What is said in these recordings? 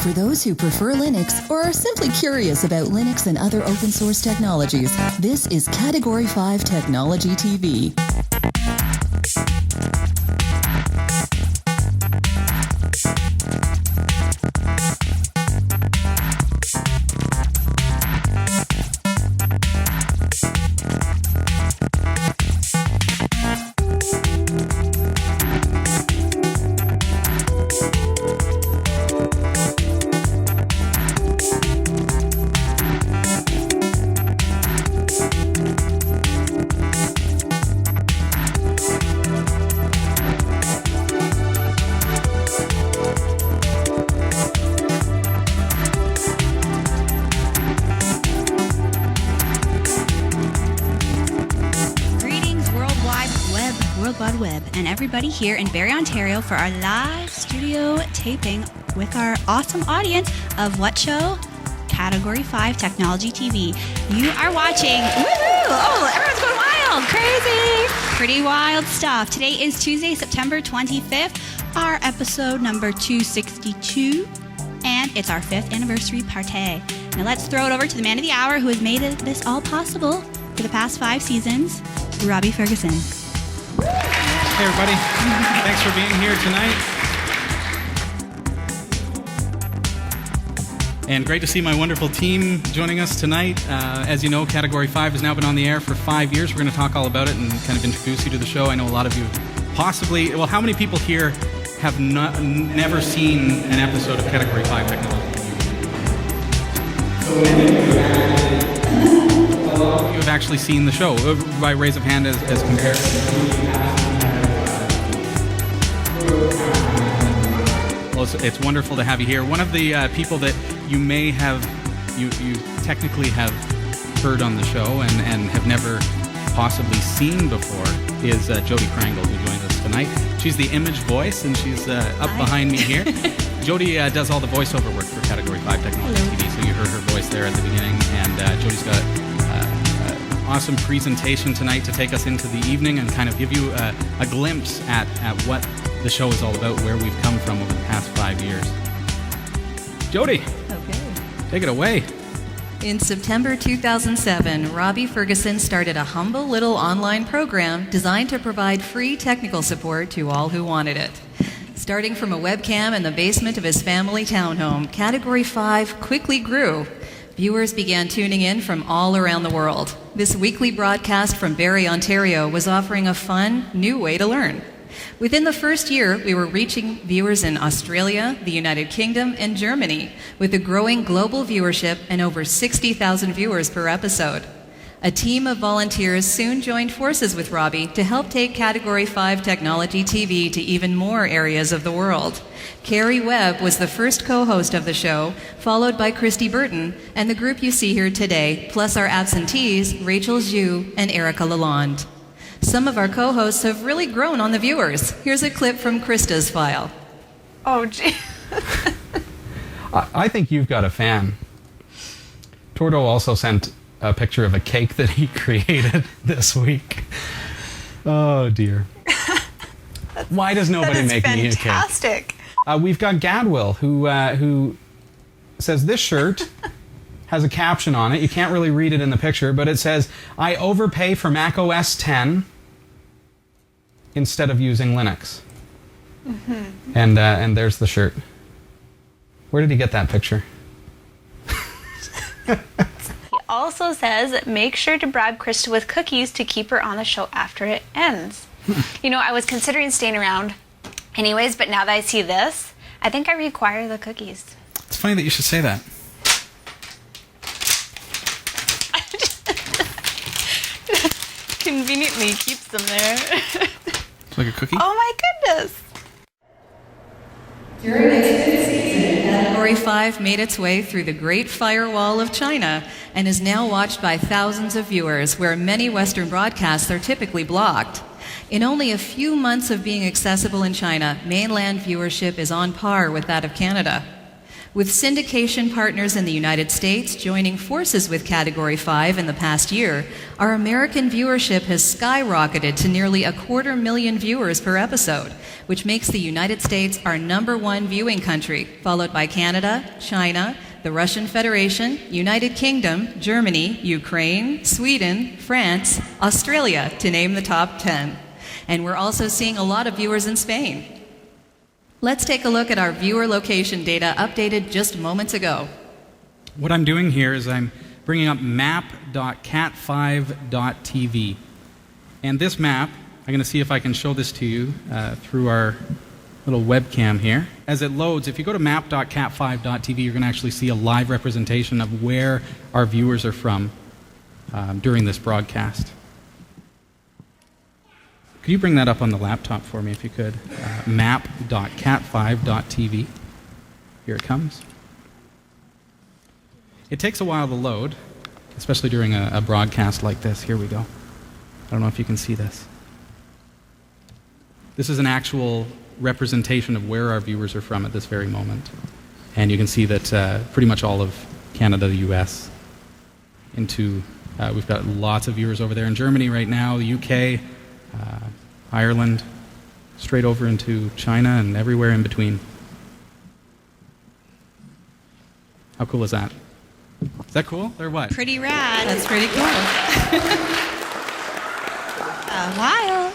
For those who prefer Linux or are simply curious about Linux and other open source technologies, this is Category 5 Technology TV. And everybody here in Barrie, Ontario for our live studio taping with our awesome audience of what show? Category 5 Technology TV. You are watching, woohoo! Oh, everyone's going wild, crazy, pretty wild stuff. Today is Tuesday, September 25th, our episode number 262, and it's our 5th anniversary party. Now let's throw it over to the man of the hour who has made this all possible for the past 5 seasons, Robbie Ferguson. Hey everybody, thanks for being here tonight. And great to see my wonderful team joining us tonight. As you know, Category 5 has now been on the air for 5 years. We're going to talk all about it and kind of introduce you to the show. I know a lot of you possibly, well, how many people here have never seen an episode of Category 5 Technology? So a lot of you have actually seen the show, by raise of hand as compared to Well, it's wonderful to have you here. One of the people that you may have, you technically have heard on the show and have never possibly seen before is Jodi who joins us tonight. She's the image voice, and she's up behind me here. Jodi does all the voiceover work for Category 5 Technology TV, so you heard her voice there at the beginning. And Jodi's got an awesome presentation tonight to take us into the evening and kind of give you a glimpse at what the show is all about, where we've come from over the past 5 years. Jodi, okay, take it away. In September 2007, Robbie Ferguson started a humble little online program designed to provide free technical support to all who wanted it. Starting from a webcam in the basement of his family townhome, Category 5 quickly grew. Viewers began tuning in from all around the world. This weekly broadcast from Barrie, Ontario was offering a fun, new way to learn. Within the first year, we were reaching viewers in Australia, the United Kingdom, and Germany, with a growing global viewership and over 60,000 viewers per episode. A team of volunteers soon joined forces with Robbie to help take Category 5 Technology TV to even more areas of the world. Carrie Webb was the first co-host of the show, followed by Christa Burton, and the group you see here today, plus our absentees, Rachel Zhu and Erica Lalonde. Some of our co-hosts have really grown on the viewers. Here's a clip from Christa's file. Oh, gee. I think you've got a fan. Tordo also sent a picture of a cake that he created this week. Oh, dear. Why does nobody make me a cake? Fantastic. We've got Gadwill, who says this shirt has a caption on it. You can't really read it in the picture, but it says, "I overpay for Mac OS 10 instead of using Linux." Mm-hmm. And there's the shirt. Where did he get that picture? He also says, make sure to bribe Christa with cookies to keep her on the show after it ends. You know, I was considering staying around anyways, but now that I see this, I think I require the cookies. It's funny that you should say that. Conveniently keeps them there. It's like a cookie? Oh my goodness. During its 5th season, Category 5 made its way through the Great Firewall of China and is now watched by thousands of viewers, where many Western broadcasts are typically blocked. In only a few months of being accessible in China, mainland viewership is on par with that of Canada. With syndication partners in the United States joining forces with Category 5 in the past year, our American viewership has skyrocketed to nearly 250,000 viewers per episode, which makes the United States our #1 viewing country, followed by Canada, China, the Russian Federation, United Kingdom, Germany, Ukraine, Sweden, France, Australia, to name the top 10. And we're also seeing a lot of viewers in Spain. Let's take a look at our viewer location data updated just moments ago. What I'm doing here is I'm bringing up map.cat5.tv. And this map, I'm going to see if I can show this to you through our little webcam here. As it loads, if you go to map.cat5.tv, you're going to actually see a live representation of where our viewers are from during this broadcast. Could you bring that up on the laptop for me if you could? Map.cat5.tv. Here it comes. It takes a while to load, especially during a broadcast like this. Here we go. I don't know if you can see this. This is an actual representation of where our viewers are from at this very moment. And you can see that pretty much all of Canada, the US, we've got lots of viewers over there in Germany right now, the UK, Ireland, straight over into China and everywhere in between. How cool is that? Is that cool or what? Pretty rad. That's pretty cool. Wild.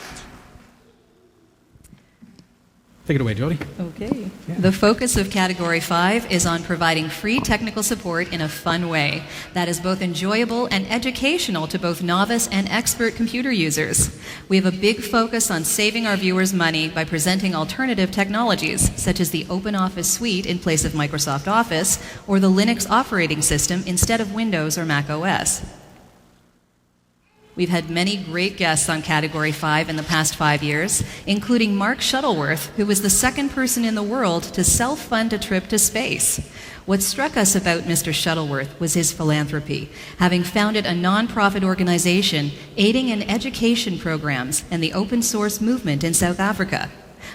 Take it away, Jodi. Okay. The focus of Category 5 is on providing free technical support in a fun way that is both enjoyable and educational to both novice and expert computer users. We have a big focus on saving our viewers money by presenting alternative technologies, such as the OpenOffice suite in place of Microsoft Office, or the Linux operating system instead of Windows or Mac OS. We've had many great guests on Category 5 in the past 5 years, including Mark Shuttleworth, who was the second person in the world to self-fund a trip to space. What struck us about Mr. Shuttleworth was his philanthropy, having founded a non-profit organization aiding in education programs and the open source movement in South Africa.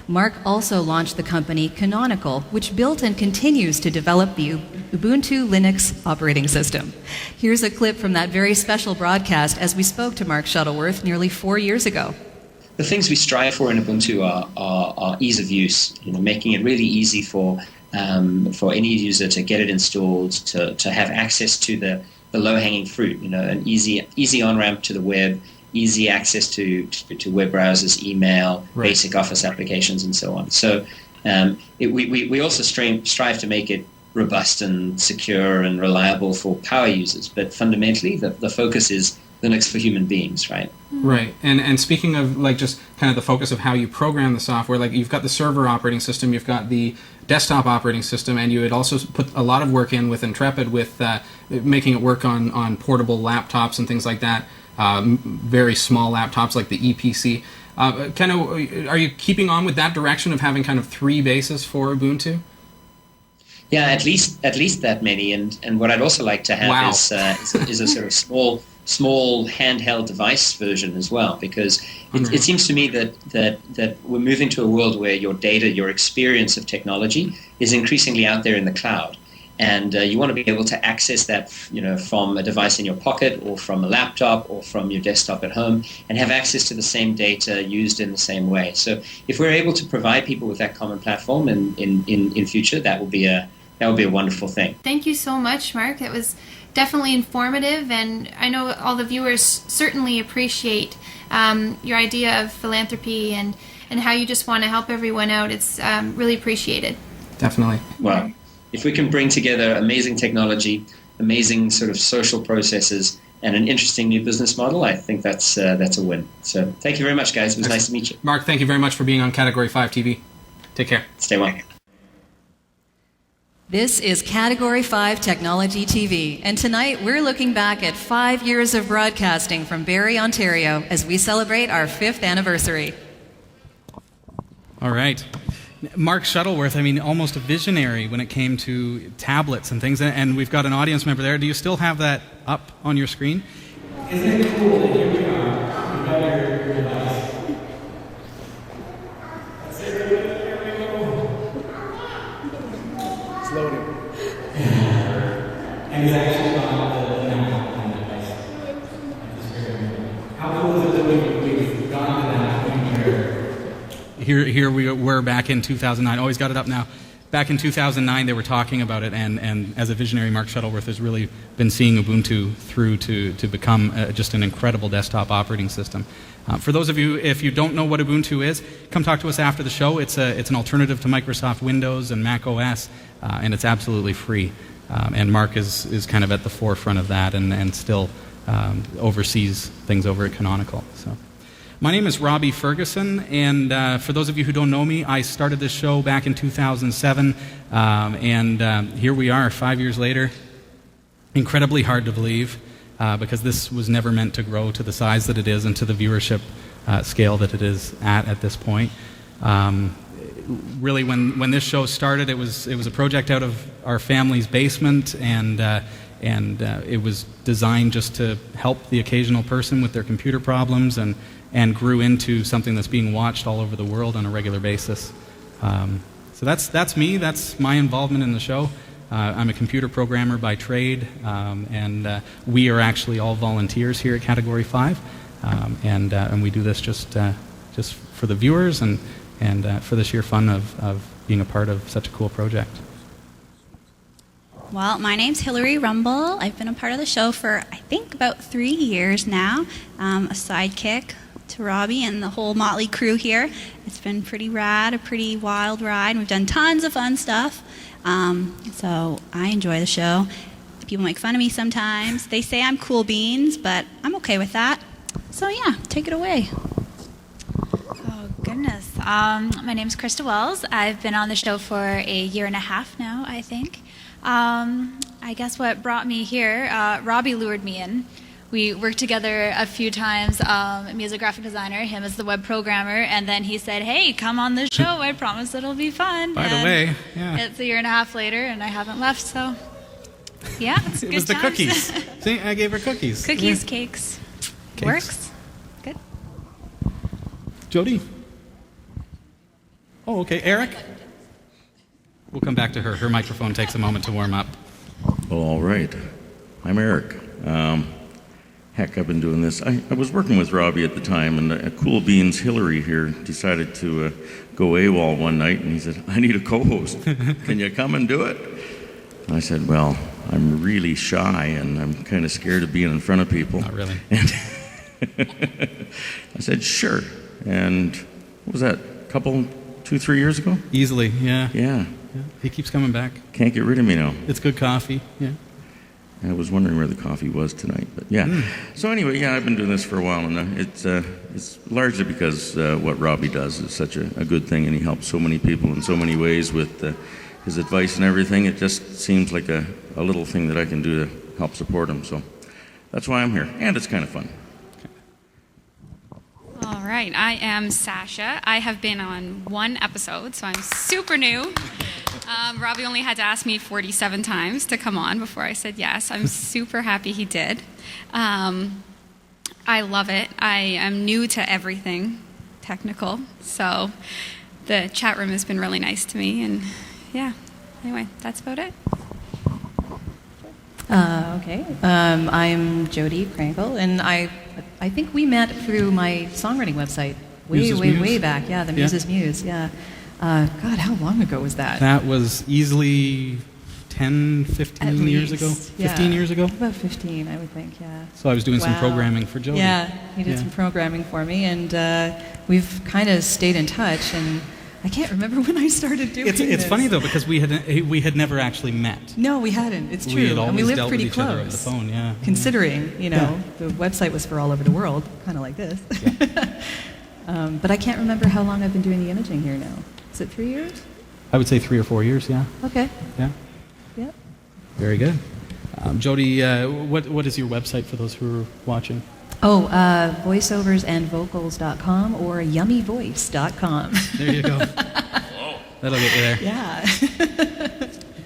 Mark also launched the company Canonical, which built and continues to develop the Ubuntu Linux operating system. Here's a clip from that very special broadcast as we spoke to Mark Shuttleworth nearly 4 years ago. The things we strive for in Ubuntu are ease of use, making it really easy for any user to get it installed, to have access to the low-hanging fruit, an easy on-ramp to the web, easy access to web browsers, email, right, basic Office applications, and so on. So we also strive to make it robust and secure and reliable for power users. But fundamentally, the focus is Linux for human beings, right? Right. And speaking of just kind of the focus of how you program the software, you've got the server operating system, you've got the desktop operating system, and you had also put a lot of work in with Intrepid with making it work on portable laptops and things like that. Very small laptops like the EPC. Are you keeping on with that direction of having kind of 3 bases for Ubuntu? Yeah, at least that many. And what I'd also like to have is a sort of small handheld device version as well, because it seems to me that we're moving to a world where your data, your experience of technology is increasingly out there in the cloud. And you want to be able to access that, from a device in your pocket or from a laptop or from your desktop at home, and have access to the same data used in the same way. So if we're able to provide people with that common platform in future, that will be a wonderful thing. Thank you so much, Mark. It was definitely informative, and I know all the viewers certainly appreciate your idea of philanthropy and how you just want to help everyone out. It's really appreciated. Definitely. Wow. If we can bring together amazing technology, amazing sort of social processes, and an interesting new business model, I think that's a win. So thank you very much, guys. It was nice to meet you. Mark, thank you very much for being on Category 5 TV. Take care. Stay well. This is Category 5 Technology TV, and tonight we're looking back at 5 years of broadcasting from Barrie, Ontario, as we celebrate our 5th anniversary. All right. Mark Shuttleworth, almost a visionary when it came to tablets and things, and we've got an audience member there. Do you still have that up on your screen? Isn't it cool that here we are? You've got your device. That's it. Here we go. It's loading. is actually on the Mac device. How cool is it that we've gone to that point where... Here we were back in 2009. Oh, he's got it up now. Back in 2009, they were talking about it, and as a visionary, Mark Shuttleworth has really been seeing Ubuntu through to become just an incredible desktop operating system. For those of you, if you don't know what Ubuntu is, come talk to us after the show. It's an alternative to Microsoft Windows and Mac OS, and it's absolutely free. And Mark is kind of at the forefront of that and still oversees things over at Canonical. So. My name is Robbie Ferguson, and for those of you who don't know me, I started this show back in 2007, and here we are 5 years later. Incredibly hard to believe, because this was never meant to grow to the size that it is and to the viewership scale that it is at this point. Really, when this show started, it was a project out of our family's basement, and it was designed just to help the occasional person with their computer problems, and grew into something that's being watched all over the world on a regular basis. So that's me. That's my involvement in the show. I'm a computer programmer by trade, and we are actually all volunteers here at Category 5, and we do this just for the viewers and for the sheer fun of being a part of such a cool project. Well, my name's Hillary Rumble. I've been a part of the show for, I think, about 3 years now. A sidekick to Robbie and the whole motley crew here. It's been pretty rad, a pretty wild ride. We've done tons of fun stuff. So I enjoy the show. People make fun of me sometimes. They say I'm cool beans, but I'm okay with that. So yeah, take it away. Oh, goodness. My name's Christa Wells. I've been on the show for a year and a half now, I think. I guess what brought me here, Robbie lured me in. We worked together a few times. Me as a graphic designer, him as the web programmer, and then he said, "Hey, come on the show. I promise it'll be fun." By the way, yeah. It's a year and a half later, and I haven't left, so yeah, it's it good was the times. cookies. See, I gave her cookies. Cookies, Yeah. cakes. Cakes. Works. Good. Jodi. Oh, okay. Eric? We'll come back to her. Her microphone takes a moment to warm up. Well, all right. I'm Eric. Heck, I've been doing this. I was working with Robbie at the time, and Cool Beans Hillary here decided to go AWOL one night, and he said, "I need a co-host. Can you come and do it?" And I said, "Well, I'm really shy, and I'm kind of scared of being in front of people." Not really. And I said, "Sure." And what was that, a couple, 2-3 years ago? Easily, yeah. Yeah. He keeps coming back. Can't get rid of me now. It's good coffee, yeah. I was wondering where the coffee was tonight, but yeah. So anyway, yeah, I've been doing this for a while, and it's largely because what Robbie does is such a good thing, and he helps so many people in so many ways with his advice and everything. It just seems like a little thing that I can do to help support him. So that's why I'm here, and it's kind of fun. All right, I am Sasha. I have been on one episode, so I'm super new. Robbie only had to ask me 47 times to come on before I said yes. I'm super happy he did. I love it. I am new to everything technical, so the chat room has been really nice to me, and yeah, anyway, that's about it. Okay. I'm Jodi Krankel, and I think we met through my songwriting website way back. Yeah, the Muses Muse. Yeah. God, how long ago was that? That was easily 10, 15 years ago. 15 years ago? About 15, I would think, yeah. So I was doing some programming for Jodi. Yeah, he did some programming for me, and we've kind of stayed in touch, and I can't remember when I started doing It's funny, though, because we had never actually met. No, we hadn't. It's true. We had always and we lived dealt pretty with each close. other over the phone, yeah. Considering, the website was for all over the world, kind of like this. Yeah. But I can't remember how long I've been doing the imaging here now. Is it 3 years? I would say 3 or 4 years, yeah. Okay. Yeah. Yep. Very good. Jodi, what is your website for those who are watching? Oh, voiceoversandvocals.com or yummyvoice.com. There you go. That'll get you there. Yeah.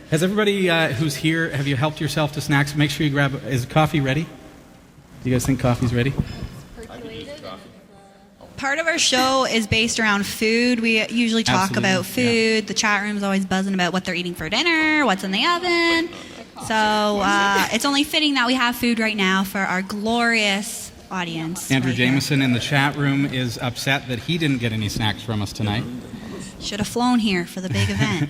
Has everybody who's here, have you helped yourself to snacks? Make sure you grab, is coffee ready? Do you guys think coffee's ready? Part of our show is based around food. We usually talk about food. Yeah. The chat room's always buzzing about what they're eating for dinner, what's in the oven. So it's only fitting that we have food right now for our glorious audience. Andrew right Jameson in the chat room is upset that he didn't get any snacks from us tonight. Should have flown here for the big event.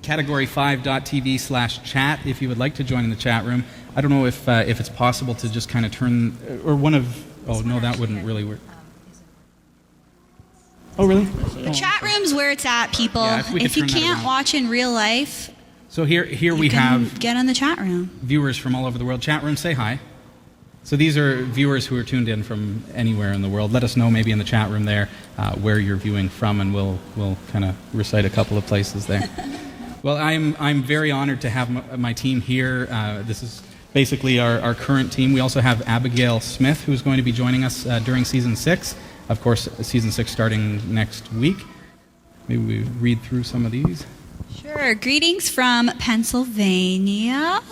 Category5.tv/chat if you would like to join in the chat room. I don't know if it's possible to just kind of turn, or one of, oh no, that wouldn't really work. Oh, really? The chat room's where it's at, people. Yeah, if you turn that can't around. watch in real life, So here we have get on the chat room. viewers from all over the world. Chat room, say hi. So these are viewers who are tuned in from anywhere in the world. Let us know maybe in the chat room there where you're viewing from, and we'll kind of recite a couple of places there. Well, I'm very honored to have my team here. This is basically our current team. We also have Abigail Smith, who's going to be joining us during Season 6. Of course, Season 6 starting next week. Maybe we read through some of these. Sure. Greetings from Pennsylvania,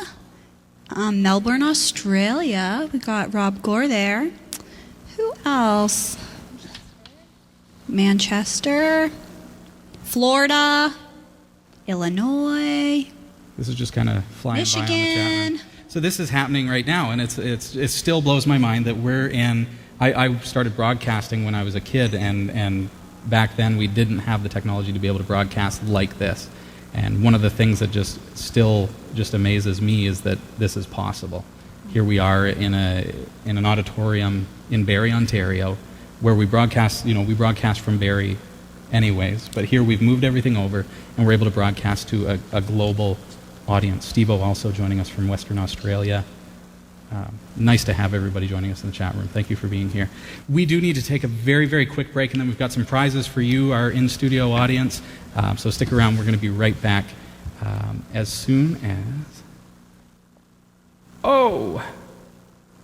Melbourne, Australia. We got Rob Gore there. Who else? Manchester, Florida, Illinois, This is just kind of flying by on the chat Michigan. room. So this is happening right now, and it still blows my mind that we're in. I started broadcasting when I was a kid, and back then we didn't have the technology to be able to broadcast like this. And one of the things that still amazes me is that this is possible. Here we are in an auditorium in Barrie, Ontario, where we broadcast. We broadcast from Barrie, anyways. But here we've moved everything over, and we're able to broadcast to a global audience. Steve-O also joining us from Western Australia. Nice to have everybody joining us in the chat room. Thank you for being here. We do need to take a very, very quick break, and then we've got some prizes for you, our in-studio audience. So stick around. We're going to be right back as soon as... Oh!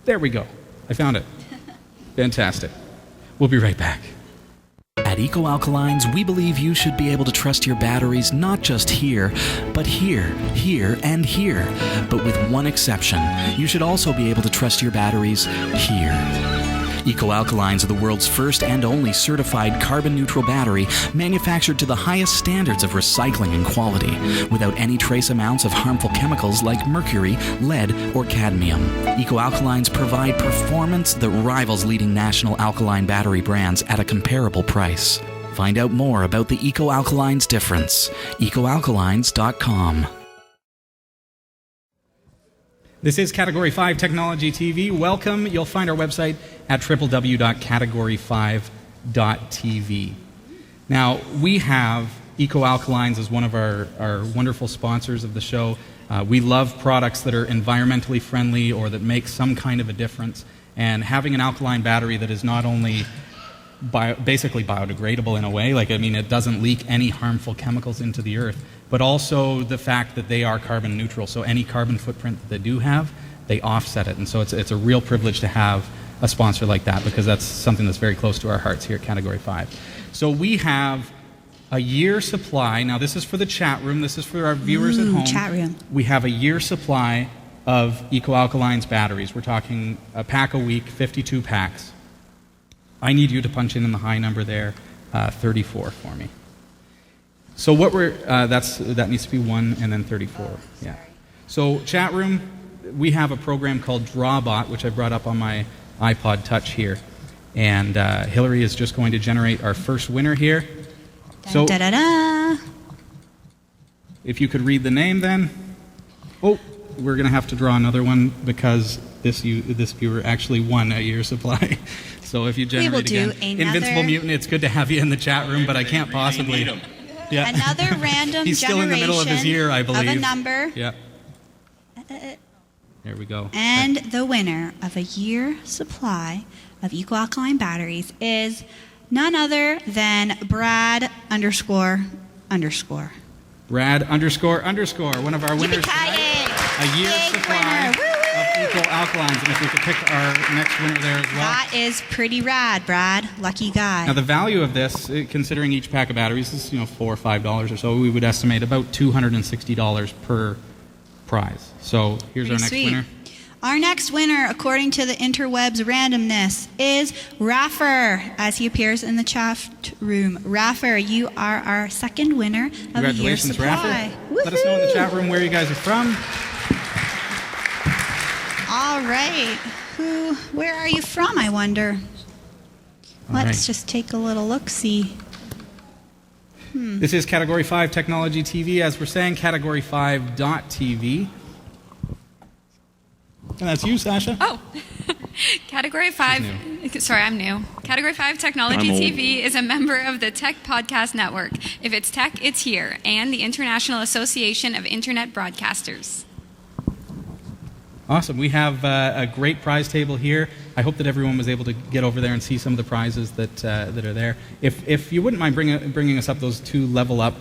There we go. I found it. Fantastic. We'll be right back. At Eco Alkalines, we believe you should be able to trust your batteries not just here, but here, and here. But with one exception, you should also be able to trust your batteries here. Eco Alkalines are the world's first and only certified carbon-neutral battery manufactured to the highest standards of recycling and quality, without any trace amounts of harmful chemicals like mercury, lead, or cadmium. Eco Alkalines provide performance that rivals leading national alkaline battery brands at a comparable price. Find out more about the Eco Alkalines difference. EcoAlkalines.com. This is Category 5 Technology TV. Welcome. You'll find our website at www.category5.tv. Now, we have Eco Alkalines as one of our wonderful sponsors of the show. We love products that are environmentally friendly or that make some kind of a difference. And having an alkaline battery that is not only basically biodegradable in a way, it doesn't leak any harmful chemicals into the earth, but also the fact that they are carbon neutral. So any carbon footprint that they do have, they offset it. And so it's a real privilege to have a sponsor like that, because that's something that's very close to our hearts here at Category 5. So we have a year supply. Now this is for the chat room. This is for our viewers at home. Chat room. We have a year supply of Eco Alkalines batteries. We're talking a pack a week, 52 packs. I need you to punch in the high number there, 34 for me. So what that needs to be 1 and then 34. Yeah. So chat room, we have a program called Drawbot, which I brought up on my iPod Touch here, and Hillary is just going to generate our first winner here. So if you could read the name, then. Oh, we're going to have to draw another one because this viewer actually won a year supply. So if you generate again, Invincible Mutant, it's good to have you in the chat room, but I can't possibly. Yeah. Another random He's still in the middle of his year, I believe. Of a number. Yeah. There we go. And the winner of a year supply of Eco Alkaline batteries is none other than Brad __. Brad __, one of our winners tonight. A year supply of Eco Alkalines. And if we could pick our next winner there as well. That is pretty rad, Brad. Lucky guy. Now the value of this, considering each pack of batteries is $4 or $5 or so, we would estimate about $260 per prize. So here's pretty our next winner. Our next winner, according to the interwebs randomness, is Raffer, as he appears in the chat room. Raffer, you are our second winner of a year supply. Congratulations, Raffer. Let us know in the chat room where you guys are from. All right. Where are you from, I wonder? Let's just take a little look-see. This is Category 5 Technology TV. As we're saying, Category5.tv. And that's you, Sasha. Oh, Category 5. Sorry, I'm new. Category 5 Technology TV is a member of the Tech Podcast Network. If it's tech, it's here, and the International Association of Internet Broadcasters. Awesome. We have a great prize table here. I hope that everyone was able to get over there and see some of the prizes that are there. If you wouldn't mind bringing us up those two level up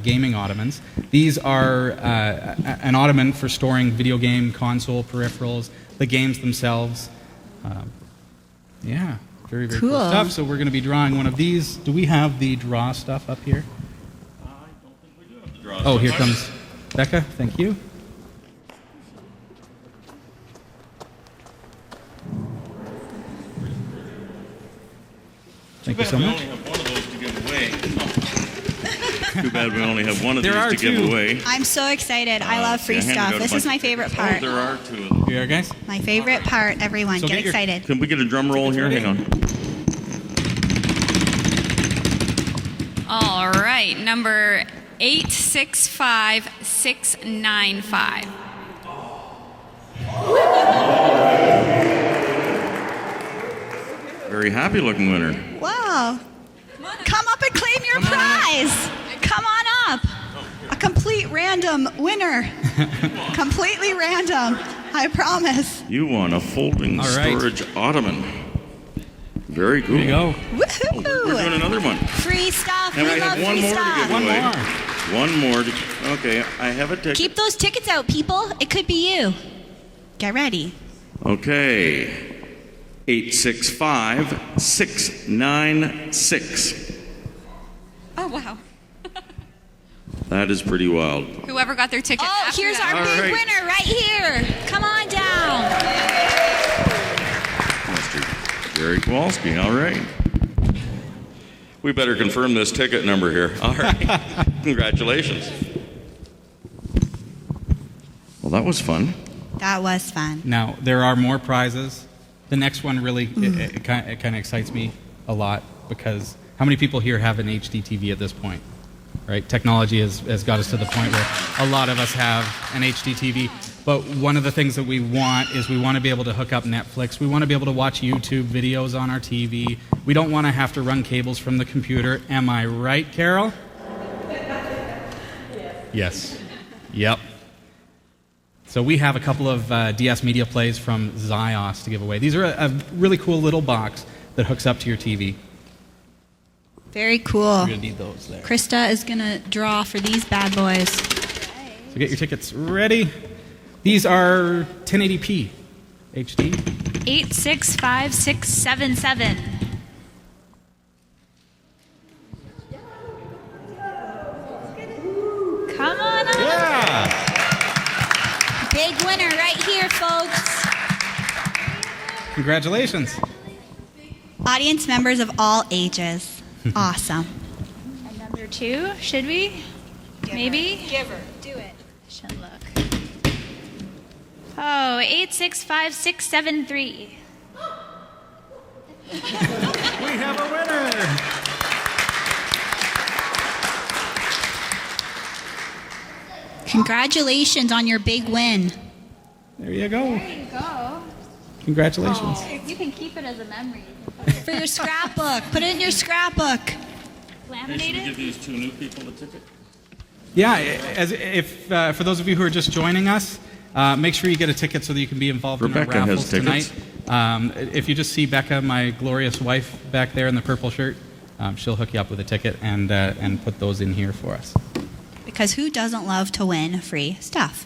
gaming ottomans. These are an ottoman for storing video game console peripherals, the games themselves. Yeah, very, very cool stuff. So we're going to be drawing one of these. Do we have the draw stuff up here? I don't think we do have the draw. Oh, here comes Becca. Thank you. Thank you so much. Too bad we only have one of these to give away. I'm so excited. I love free stuff. This is my favorite part. Oh, there are two of them. Here, guys. My favorite part, everyone. So get excited. Can we get a drum roll here? Hang on. All right, number 865695. Very happy looking winner. Wow. Come up and claim your prize. Come on up. A complete random winner. Completely random. I promise. You won a folding storage ottoman. Very cool. There you go. Woohoo! Oh, we're doing another one. Free stuff. And we I love have one free more stuff. to give away. One more. Okay, I have a ticket. Keep those tickets out, people. It could be you. Get ready. Okay. 865696. Oh, wow. That is pretty wild. Whoever got their ticket. Oh, after here's that. our big winner right here. Come on down. Mr. Gary Kowalski. All right. We better confirm this ticket number here. All right. Congratulations. Well, that was fun. That was fun. Now, there are more prizes. The next one really, it kind of excites me a lot because how many people here have an HD TV at this point? Right? Technology has got us to the point where a lot of us have an HD TV. But one of the things that we want is we want to be able to hook up Netflix. We want to be able to watch YouTube videos on our TV. We don't want to have to run cables from the computer. Am I right, Carol? Yes. Yep. So we have a couple of DS Media Plays from Zios to give away. These are a really cool little box that hooks up to your TV. Very cool. We're going to need those there. Krista is going to draw for these bad boys. So get your tickets ready. These are 1080p HD. 865677. Come on up. Yeah! Big winner right here, folks. Congratulations. Audience members of all ages. Awesome. And number 2, should we? Maybe? Give her. Do it. Should look. Oh, 865673. We have a winner. Congratulations on your big win. There you go. There you go. Congratulations. You can keep it as a memory. For your scrapbook. Put it in your scrapbook. Laminated? Give these two new people the ticket. Yeah, for those of you who are just joining us, make sure you get a ticket so that you can be involved Rebecca in our raffles has tickets. tonight. If you just see Becca, my glorious wife, back there in the purple shirt, she'll hook you up with a ticket and put those in here for us. Because who doesn't love to win free stuff?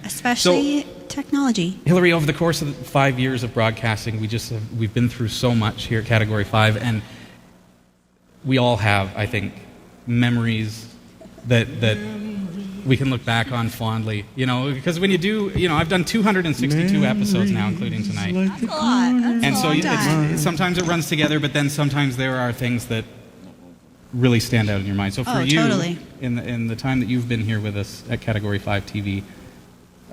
Especially technology. Hillary, over the course of 5 years of broadcasting, we've been through so much here at Category 5, and we all have, I think, memories that we can look back on fondly. You know, because when you do, I've done 262 episodes now, including tonight. That's a lot. That's a long time. Sometimes it runs together, but then sometimes there are things that really stand out in your mind. So for you, totally. in the time that you've been here with us at Category 5 TV,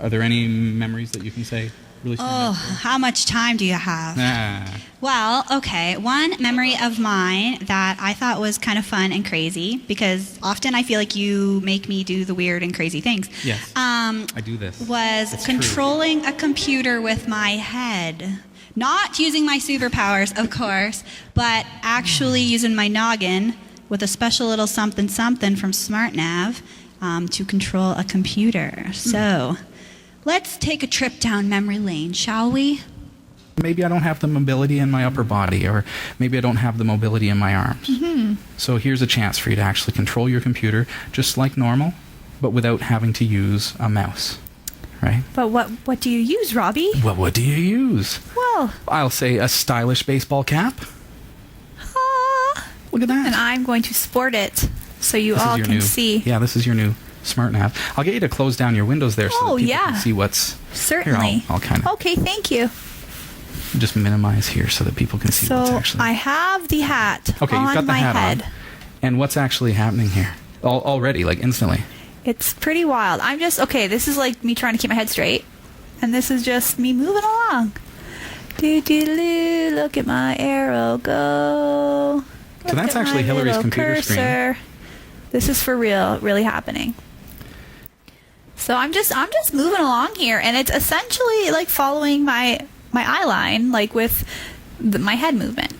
are there any memories that you can say? really stand out to you? How much time do you have? Well, okay. One memory of mine that I thought was kind of fun and crazy, because often I feel like you make me do the weird and crazy things. Yes. I do this. Was It's controlling a computer with my head. Not using my superpowers, of course, but actually using my noggin with a special little something something from SmartNav to control a computer. So let's take a trip down memory lane, shall we? Maybe I don't have the mobility in my upper body, or maybe I don't have the mobility in my arms. So here's a chance for you to actually control your computer just like normal, but without having to use a mouse, right? But what do you use, Robbie? Well, what do you use? Well, I'll say a stylish baseball cap. Look at that. And I'm going to sport it so you This is all your can new- see. Yeah, this is your new SmartNav. I'll get you to close down your windows there so that people can see what's... Certainly. Here, I'll kind of Okay, thank you. just minimize here so that people can see what's So actually... I have the hat Okay, on you've got the my hat head. on. And what's actually happening here? Already, like instantly. It's pretty wild. I'm just, okay, this is like me trying to keep my head straight. And this is just me moving along. Do-do-do, look at my arrow go. So that's actually Hillary's computer screen. This is for real, really happening. So I'm just moving along here, and it's essentially like following my eye line, like with my head movement.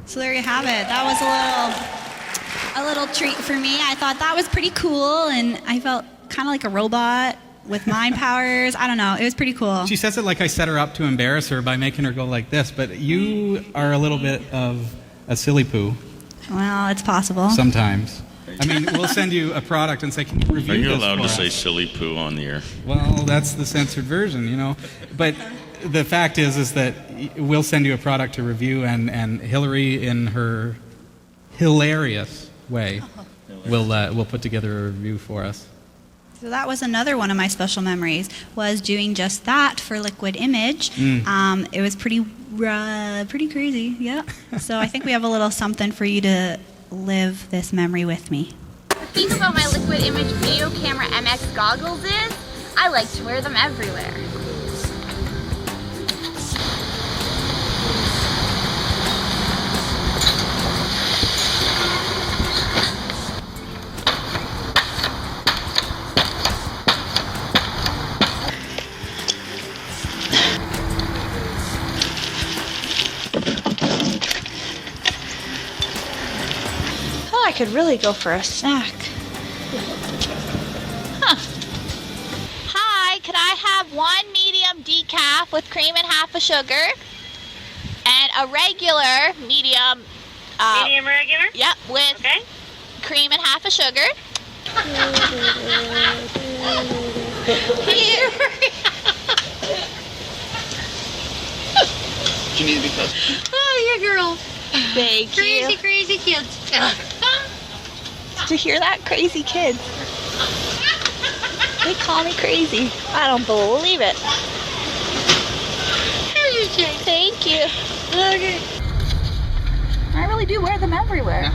So there you have it. That was a little treat for me. I thought that was pretty cool, and I felt kind of like a robot with mind powers. I don't know. It was pretty cool. She says it like I set her up to embarrass her by making her go like this, but you are a little bit of a silly poo. Well, it's possible. Sometimes. I mean, we'll send you a product and say, can you review Are you this allowed for to us? say silly poo on the air? Well, that's the censored version, you know. But the fact is that we'll send you a product to review, and Hillary, in her hilarious way, will put together a review for us. So that was another one of my special memories, was doing just that for Liquid Image. It was pretty crazy, yeah. So I think we have a little something for you to live this memory with me. The thing about my Liquid Image Video Camera MX goggles is I like to wear them everywhere. I could really go for a snack. Hi, could I have one medium decaf with cream and half a sugar? And a regular medium... medium regular? Yep, with cream and half a sugar. Here. Do you need to be close? Oh, yeah, girl. Thank you. Crazy kids. Did you hear that? Crazy kids. They call me crazy. I don't believe it. Thank you. Okay. I really do wear them everywhere.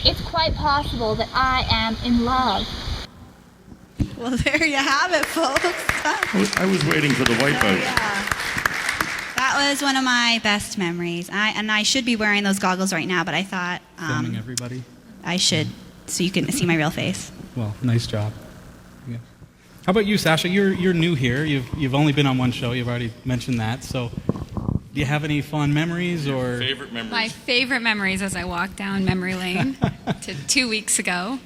It's quite possible that I am in love. Well, there you have it, folks. I was waiting for the wipeout. That was one of my best memories. I should be wearing those goggles right now, but I thought Filming everybody. I should, so you can see my real face. Well, nice job. Yeah. How about you, Sasha? You're new here. You've only been on one show. You've already mentioned that. So, do you have any fond memories or favorite memories? My favorite memories as I walked down memory lane to 2 weeks ago.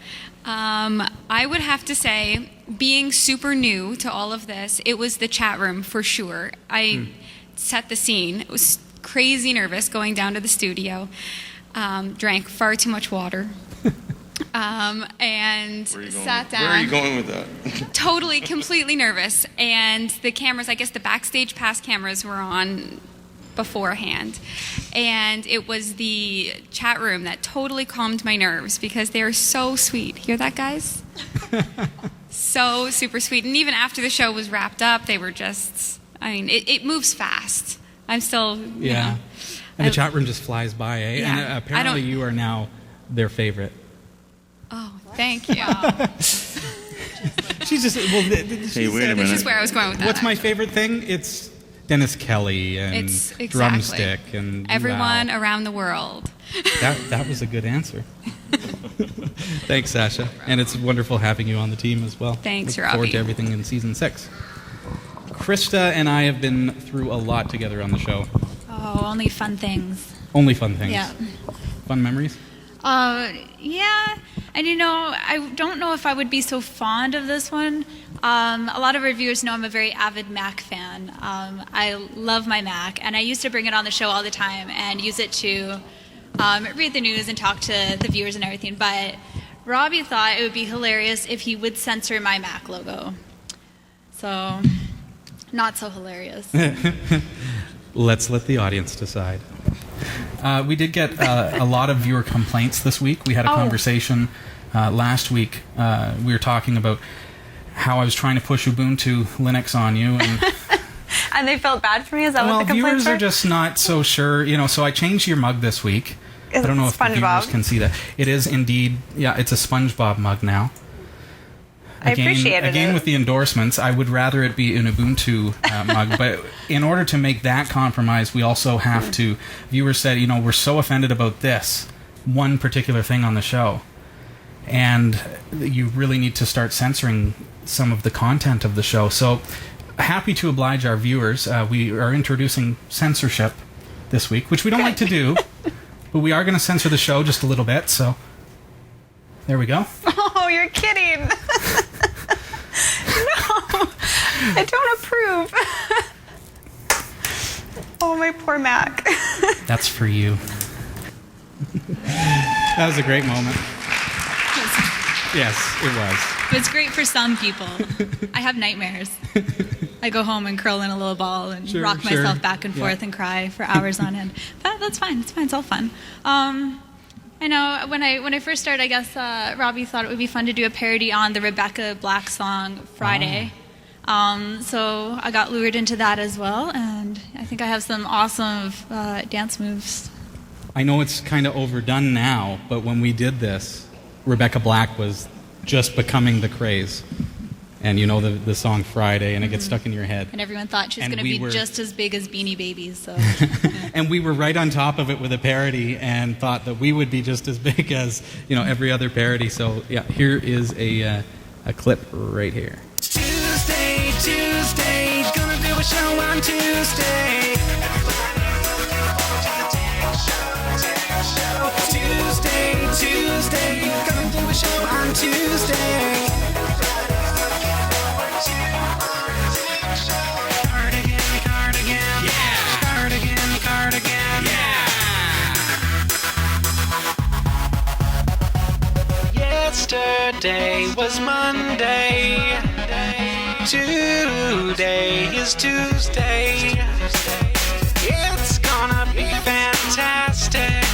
I would have to say, being super new to all of this, it was the chat room for sure. I set the scene. I was crazy nervous going down to the studio. Drank far too much water. and sat down. Where are you going with that? Totally, completely nervous. And the cameras, I guess the backstage pass cameras were on beforehand. And it was the chat room that totally calmed my nerves because they were so sweet. Hear that, guys? So super sweet. And even after the show was wrapped up, they were just, I mean, it moves fast. I'm still, you know. And the chat room just flies by, eh? Yeah. And apparently you are now their favorite. Oh, thank you. She's just, well, Hey, wait a minute. This is where I was going with that. What's my favorite thing? It's Dennis Kelly and It's exactly. Drumstick and everyone around the world. That was a good answer. Thanks, Sasha. And it's wonderful having you on the team as well. Thanks, Look forward Robbie. to everything in season 6. Christa and I have been through a lot together on the show. Oh, only fun things. Only fun things. Yeah. Fun memories? Yeah. And you know, I don't know if I would be so fond of this one. A lot of reviewers know I'm a very avid Mac fan. I love my Mac, and I used to bring it on the show all the time and use it to read the news and talk to the viewers and everything. But Robbie thought it would be hilarious if he would censor my Mac logo. So, not so hilarious. Let's let the audience decide. We did get a lot of viewer complaints this week. We had a conversation last week. We were talking about how I was trying to push Ubuntu Linux on you. And, And they felt bad for me? Is that what the complaints viewers were? are just not so sure. You know, so I changed your mug this week. I don't know if the viewers can see that. It is indeed, it's a SpongeBob mug now. I appreciate it. Again, with the endorsements, I would rather it be an Ubuntu mug. But in order to make that compromise, we also have to... Viewers said, you know, we're so offended about this one particular thing on the show. And you really need to start censoring some of the content of the show. So, happy to oblige our viewers. We are introducing censorship this week, which we don't like to do. But we are going to censor the show just a little bit, so... There we go. Oh, you're kidding. No, I don't approve. Oh, my poor Mac. That's for you. That was a great moment. Yes, it was. It's great for some people. I have nightmares. I go home and curl in a little ball and rock myself back and forth and cry for hours on end. That's fine. It's fine. It's all fun. I know when I first started, I guess Robbie thought it would be fun to do a parody on the Rebecca Black song Friday. So I got lured into that as well, and I think I have some awesome dance moves. I know it's kind of overdone now, but when we did this, Rebecca Black was just becoming the craze. And you know the song Friday, and it gets stuck in your head. And everyone thought she was going to be just as big as Beanie Babies. So. And we were right on top of it with a parody and thought that we would be just as big as, you know, every other parody. So, yeah, here is a clip right here. Tuesday, gonna do a show on Tuesday. Tuesday, gonna do a show on Tuesday. Yesterday was Monday. Today is Tuesday. It's gonna be fantastic.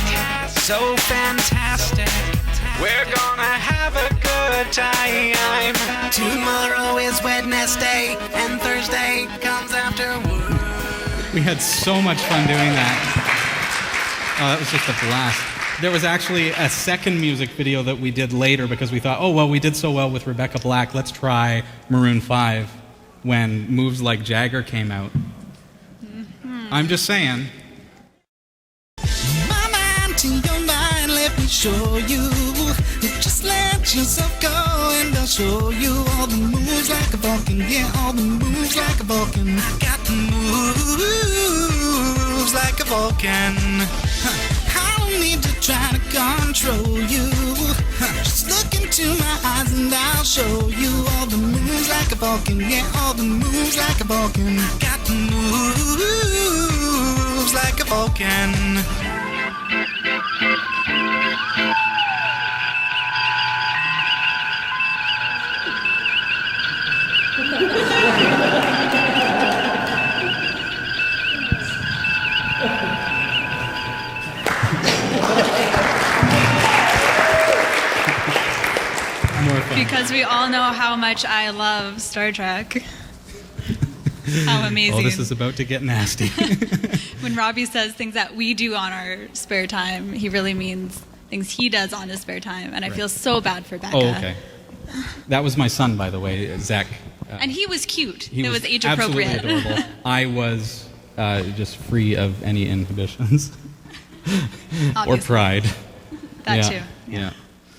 So fantastic. We're gonna have a good time. Tomorrow is Wednesday, and Thursday comes afterward. We had so much fun doing that. Oh, that was just a blast. There was actually a second music video that we did later because we thought, oh, well, we did so well with Rebecca Black. Let's try Maroon 5 when Moves Like Jagger came out. Mm-hmm. I'm just saying. My mind to your mind, let me show you. Just let yourself go and I'll show you all the moves like a Vulcan. Yeah, all the moves like a Vulcan. I got the moves like a Vulcan. I don't need to try to control you. Just look into my eyes and I'll show you all the moves like a Vulcan. Yeah, all the moves like a Vulcan. I got the moves like a Vulcan. because we all know how much I love Star Trek. How amazing. Oh, this is about to get nasty. When Robbie says things that we do on our spare time, he really means things he does on his spare time. And I feel so bad for Becca. Oh, okay. That was my son, by the way, Zach. And he was cute. It was age appropriate. Absolutely adorable. I was just free of any inhibitions or pride. That too. Yeah.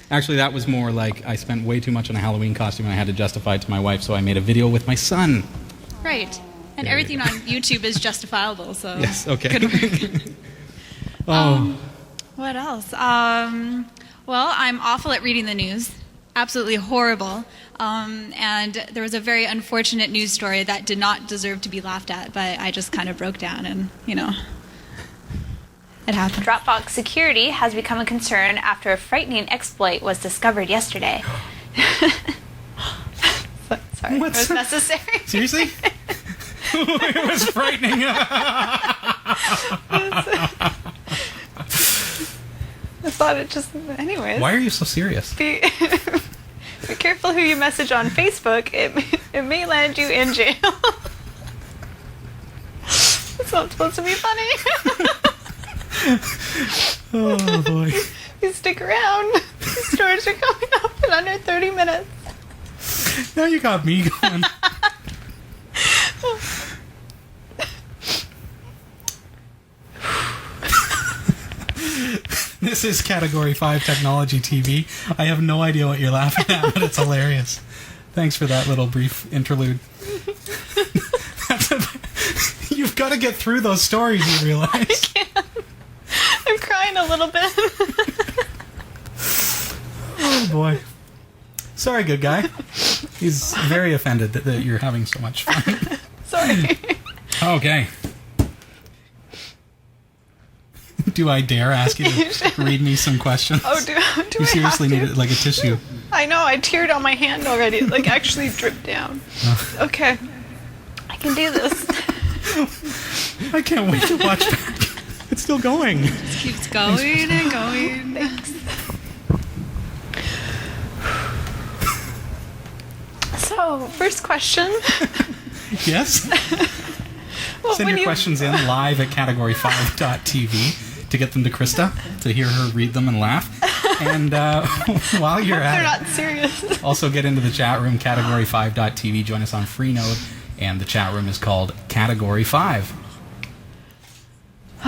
Actually, that was more like I spent way too much on a Halloween costume and I had to justify it to my wife, so I made a video with my son. Right. And everything on YouTube is justifiable, so yes, okay. Good work. What else? Well, I'm awful at reading the news. Absolutely horrible. And there was a very unfortunate news story that did not deserve to be laughed at, but I just kind of broke down and, it happened. Dropbox security has become a concern after a frightening exploit was discovered yesterday. Sorry, it was necessary. Seriously? It was frightening. I thought it just... Anyways. Why are you so serious? Be careful who you message on Facebook. It may land you in jail. It's not supposed to be funny. Oh, boy. You stick around. These stories are coming up in under 30 minutes. Now you got me going. This is Category 5 Technology TV. I have no idea what you're laughing at, but it's hilarious. Thanks for that little brief interlude. You've got to get through those stories, you realize. I can't. I'm crying a little bit. Oh, boy. Sorry, good guy. He's very offended that you're having so much fun. Sorry. Okay. Do I dare ask you to read me some questions? Oh, do you seriously need it like a tissue? I know, I teared on my hand already. It actually dripped down. Oh. Okay. I can do this. I can't wait to watch back. It's still going. It just keeps going and going. Thanks. So, first question. Yes? Send your questions in live at category5.tv to get them to Christa, to hear her read them and laugh. And while you're at it... They're not serious. Also get into the chat room, category5.tv. Join us on Freenode, and the chat room is called Category 5.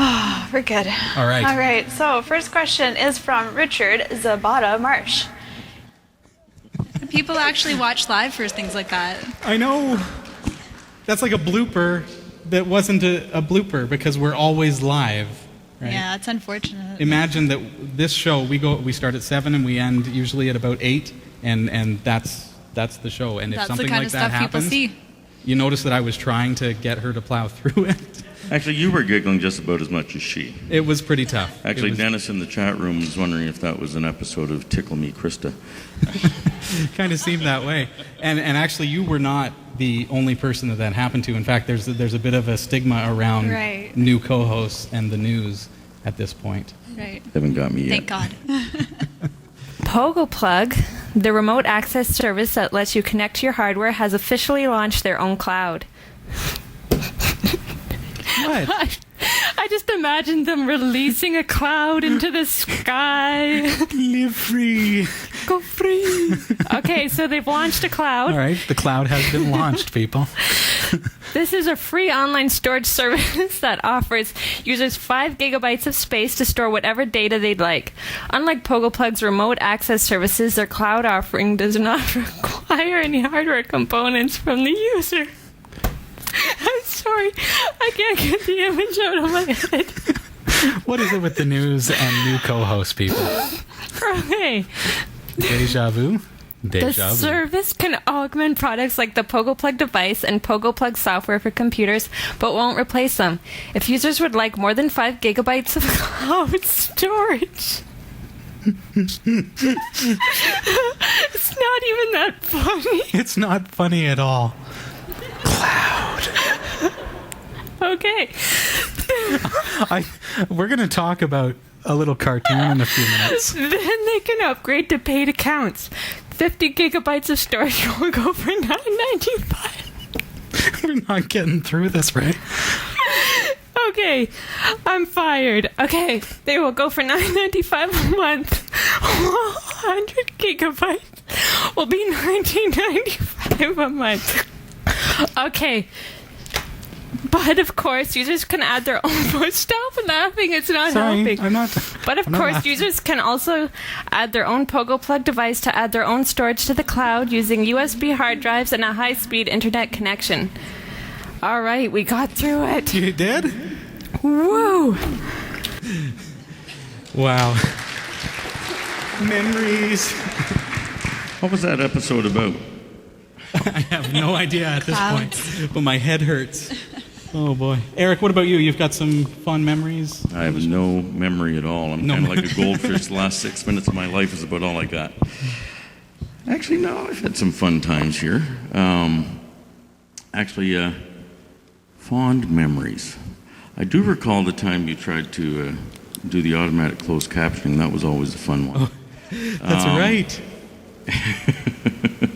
Oh, we're good. All right. All right, so first question is from Richard Zabata Marsh. People actually watch live for things like that. I know. That's like a blooper that wasn't a blooper because we're always live. Right? Yeah, it's unfortunate. Imagine that this show, we start at 7 and we end usually at about 8, and that's the show. And if that's something the kind like of that stuff happens, people see. You notice that I was trying to get her to plow through it. Actually, you were giggling just about as much as she. It was pretty tough. Actually, Dennis in the chat room was wondering if that was an episode of Tickle Me Christa. Kind of seemed that way. And actually, you were not the only person that happened to. In fact, there's a bit of a stigma around new co-hosts and the news at this point. Right. Haven't got me yet. Thank God. Pogo Plug, the remote access service that lets you connect to your hardware, has officially launched their own cloud. What? I just imagined them releasing a cloud into the sky. Live free. Go free. Okay, so they've launched a cloud. All right, the cloud has been launched, people. This is a free online storage service that offers users 5 gigabytes of space to store whatever data they'd like. Unlike PogoPlug's remote access services, their cloud offering does not require any hardware components from the user. I'm sorry, I can't get the image out of my head. What is it with the news and new co-host people? Okay. Deja vu? The service can augment products like the PogoPlug device and PogoPlug software for computers, but won't replace them. If users would like more than 5 gigabytes of cloud storage... It's not even that funny. It's not funny at all. Cloud. Okay. We're going to talk about a little cartoon in a few minutes. Then they can upgrade to paid accounts. 50 gigabytes of storage will go for $9.95. We're not getting through this, right? Okay, I'm fired. Okay, they will go for $9.95 a month. 100 gigabytes will be $19.95 a month. Okay. But of course, users can add their own. Stop laughing; it's not helping. I'm not. But of course, users can also add their own Pogo Plug device to add their own storage to the cloud using USB hard drives and a high-speed internet connection. All right, we got through it. You did? Woo! Wow. Memories. What was that episode about? I have no idea at this point, but my head hurts. Oh boy. Eric, what about you? You've got some fond memories? I have no memory at all. I'm kind of like a goldfish. The last 6 minutes of my life is about all I got. Actually, no, I've had some fun times here. Fond memories. I do recall the time you tried to do the automatic closed captioning. That was always a fun one. Oh, that's right.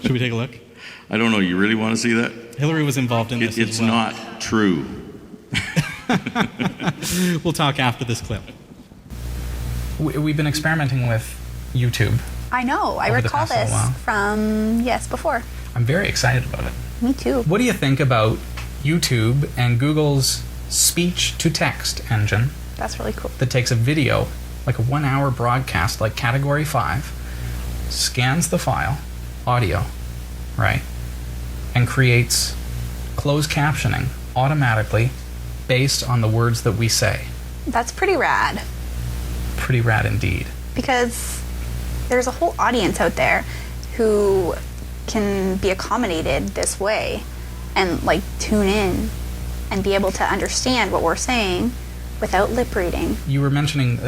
Should we take a look? I don't know. You really want to see that? Hillary was involved in this It's as well. not true. We'll talk after this clip. We've been experimenting with YouTube. I know. I recall this from, before. I'm very excited about it. Me too. What do you think about YouTube and Google's speech-to-text engine? That's really cool. That takes a video, like a 1 hour broadcast, like Category 5, scans the file, audio, right, and creates closed captioning automatically based on the words that we say. That's pretty rad. Pretty rad indeed. Because there's a whole audience out there who can be accommodated this way and like tune in and be able to understand what we're saying without lip reading. You were mentioning,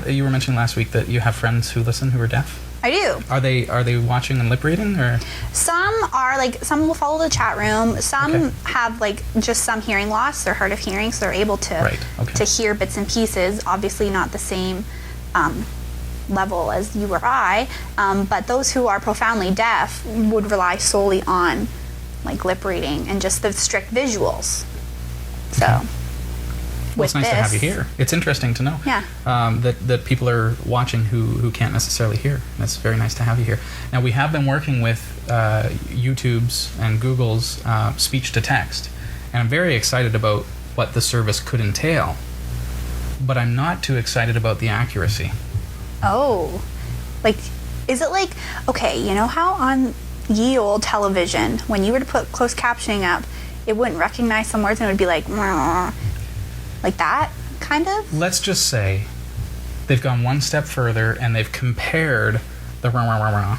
you were mentioning last week that you have friends who listen who are deaf? I do. Are they watching and lip reading, or? Some are some will follow the chat room. Some have just some hearing loss. They're hard of hearing, so they're able to to hear bits and pieces. Obviously, not the same level as you or I. But those who are profoundly deaf would rely solely on lip reading and just the strict visuals. So. Well, it's nice to have you here. It's interesting to know that people are watching who can't necessarily hear. And it's very nice to have you here. Now, we have been working with YouTube's and Google's speech-to-text, and I'm very excited about what the service could entail, but I'm not too excited about the accuracy. Oh. Is it okay, you know how on ye old television, when you were to put closed captioning up, it wouldn't recognize some words and it would be like that, kind of? Let's just say they've gone one step further and they've compared the rah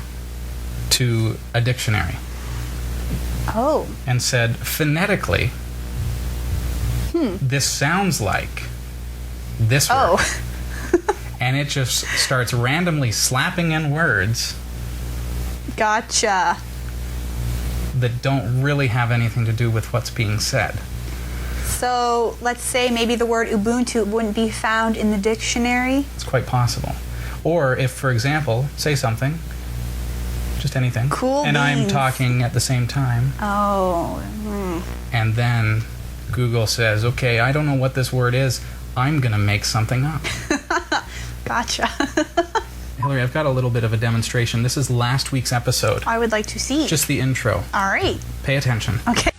to a dictionary. Oh. And said, phonetically, this sounds like this word. Oh. And it just starts randomly slapping in words. Gotcha. That don't really have anything to do with what's being said. So let's say maybe the word Ubuntu wouldn't be found in the dictionary. It's quite possible. Or if, for example, say something, just anything, cool and I'm talking at the same time. Oh. And then Google says, okay, I don't know what this word is. I'm going to make something up. Gotcha. Hillary, I've got a little bit of a demonstration. This is last week's episode. I would like to see. Just the intro. All right. Pay attention. Okay.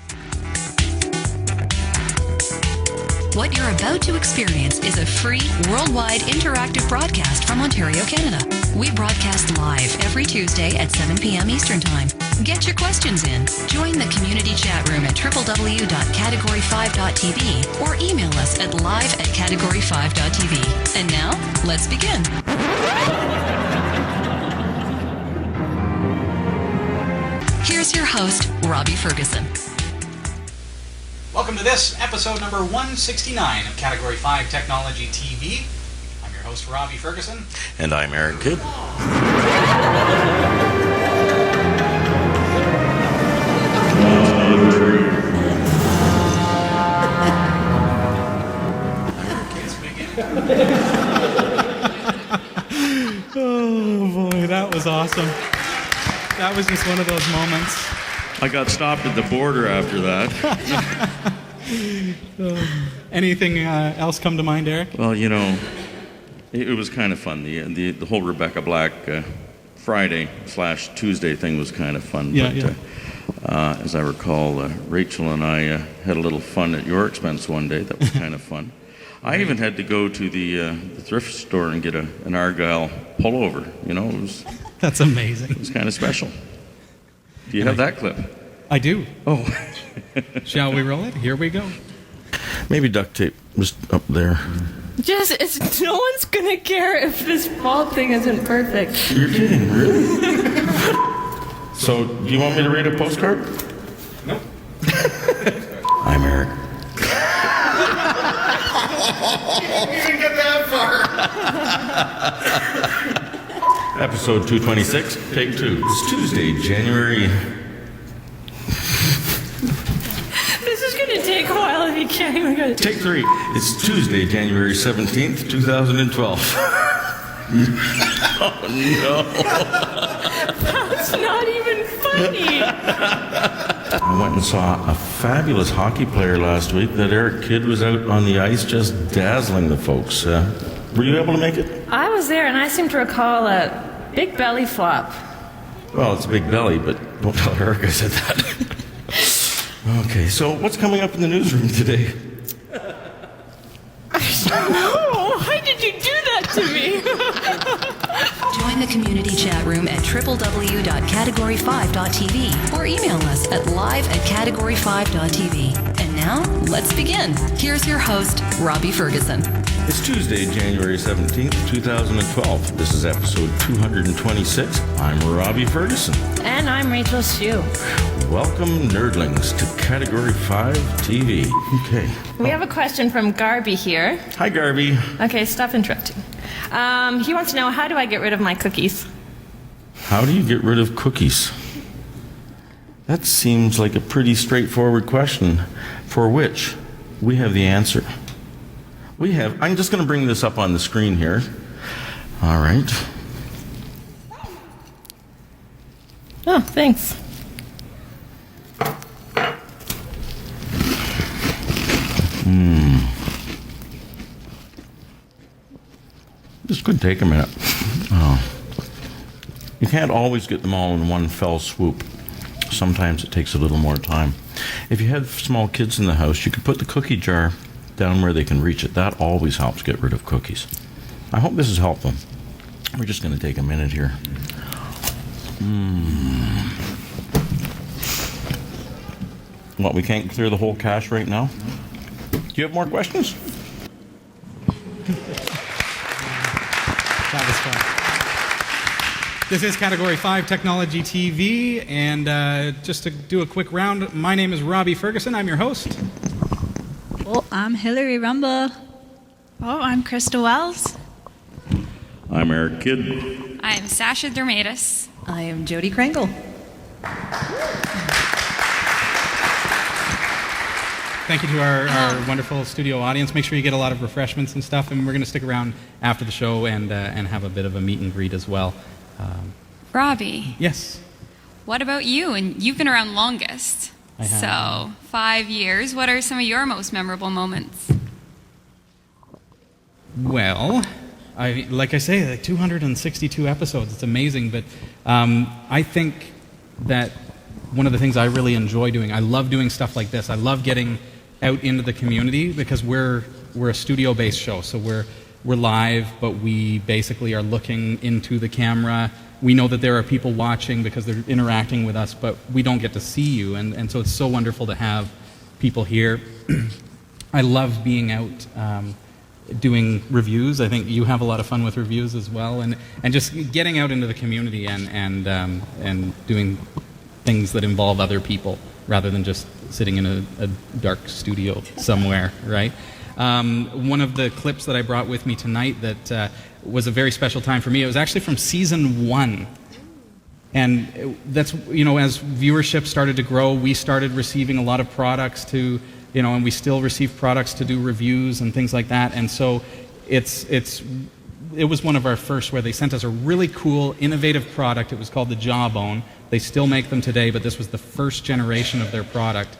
What you're about to experience is a free, worldwide interactive broadcast from Ontario, Canada. We broadcast live every Tuesday at 7 p.m. Eastern Time. Get your questions in. Join the community chat room at www.category5.tv or email us at live@category5.tv. And now, let's begin. Here's your host, Robbie Ferguson. Welcome to this episode number 169 of Category 5 Technology TV. I'm your host, Robbie Ferguson. And I'm Eric Kidd. Oh boy, that was awesome. That was just one of those moments. I got stopped at the border after that. Anything else come to mind, Eric? Well, you know, it was kind of fun. The whole Rebecca Black Friday/Tuesday thing was kind of fun. Yeah, but as I recall, Rachel and I had a little fun at your expense one day. That was kind of fun. I even had to go to the thrift store and get an Argyle pullover. You know, it was. That's amazing. It was kind of special. Do you have that clip? I do. Oh. Shall we roll it? Here we go. Maybe duct tape was up there. No one's gonna care if this bald thing isn't perfect. You're kidding, really? So, do you want me to read a postcard? No. I'm Eric. You didn't get that far. Episode 226, take 2. It's Tuesday, January... This is gonna take a while if you can't even go. Take 3. It's Tuesday, January 17th, 2012. Oh, no. That's not even funny. I went and saw a fabulous hockey player last week. That Eric Kidd was out on the ice just dazzling the folks. Were you able to make it? I was there, and I seem to recall a big belly flop. Well, it's a big belly, but don't tell Eric I said that. Okay, so what's coming up in the newsroom today? No, why did you do that to me? Join the community chat room at www.category5.tv or email us at live@category5.tv. And now, let's begin. Here's your host, Robbie Ferguson. It's Tuesday, January 17th, 2012. This is episode 226. I'm Robbie Ferguson. And I'm Rachel Shue. Welcome, nerdlings, to Category 5 TV. Okay. We have a question from Garby here. Hi, Garby. Okay, stop interrupting. He wants to know, how do I get rid of my cookies? How do you get rid of cookies? That seems like a pretty straightforward question, for which we have the answer. I'm just going to bring this up on the screen here. All right. Oh, thanks. This could take a minute. Oh. You can't always get them all in one fell swoop. Sometimes it takes a little more time. If you have small kids in the house, you could put the cookie jar down where they can reach it. That always helps get rid of cookies. I hope this has helped them. We're just going to take a minute here. What, we can't clear the whole cache right now? Do you have more questions? That was fun. This is Category 5 Technology TV, and just to do a quick round, my name is Robbie Ferguson. I'm your host. Oh, I'm Hillary Rumble. Oh, I'm Christa Wells. I'm Eric Kidd. I'm Sasha Dermatis. I am Jodi Krangle. Thank you to our wonderful studio audience. Make sure you get a lot of refreshments and stuff, and we're going to stick around after the show and have a bit of a meet and greet as well. Robbie. Yes? What about you? And you've been around longest. I have. So, 5 years. What are some of your most memorable moments? Well, like I say, like 262 episodes. It's amazing, but I think that one of the things I really enjoy doing, I love doing stuff like this. I love getting out into the community because we're a studio-based show, so we're live, but we basically are looking into the camera. We know that there are people watching because they're interacting with us, but we don't get to see you, and so it's so wonderful to have people here. I love being out doing reviews. I think you have a lot of fun with reviews as well, and just getting out into the community and doing things that involve other people rather than just sitting in a dark studio somewhere, right? One of the clips that I brought with me tonight that was a very special time for me, it was actually from season 1. And that's, as viewership started to grow, we started receiving a lot of products to, and we still receive products to do reviews and things like that. And so it's it was one of our first where they sent us a really cool, innovative product. It was called the Jawbone. They still make them today, but this was the first generation of their product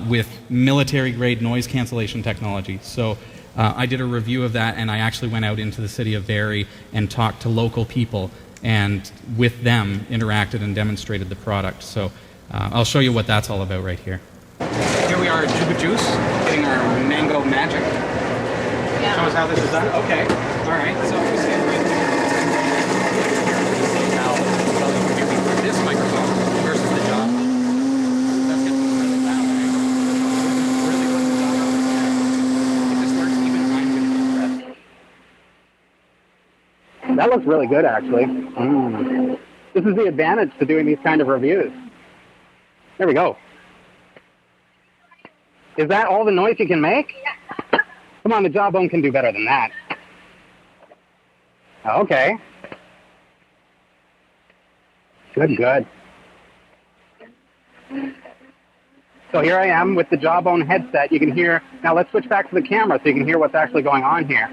with military-grade noise cancellation technology. So I did a review of that, and I actually went out into the city of Barrie and talked to local people, and with them interacted and demonstrated the product. So I'll show you what that's all about right here. Here we are at Juba Juice, getting our mango magic. Yeah. Show us how this is done? Okay. All right. So we stand right there. Now, well, you can hear me through this microphone versus the job. That's getting really loud. Really put the job out there. If this works, even I'm going to be impressed. That looks really good, actually. This is the advantage to doing these kind of reviews. There we go. Is that all the noise you can make? Come on, the Jawbone can do better than that. Okay. Good. So here I am with the Jawbone headset. You can hear, now let's switch back to the camera so you can hear what's actually going on here.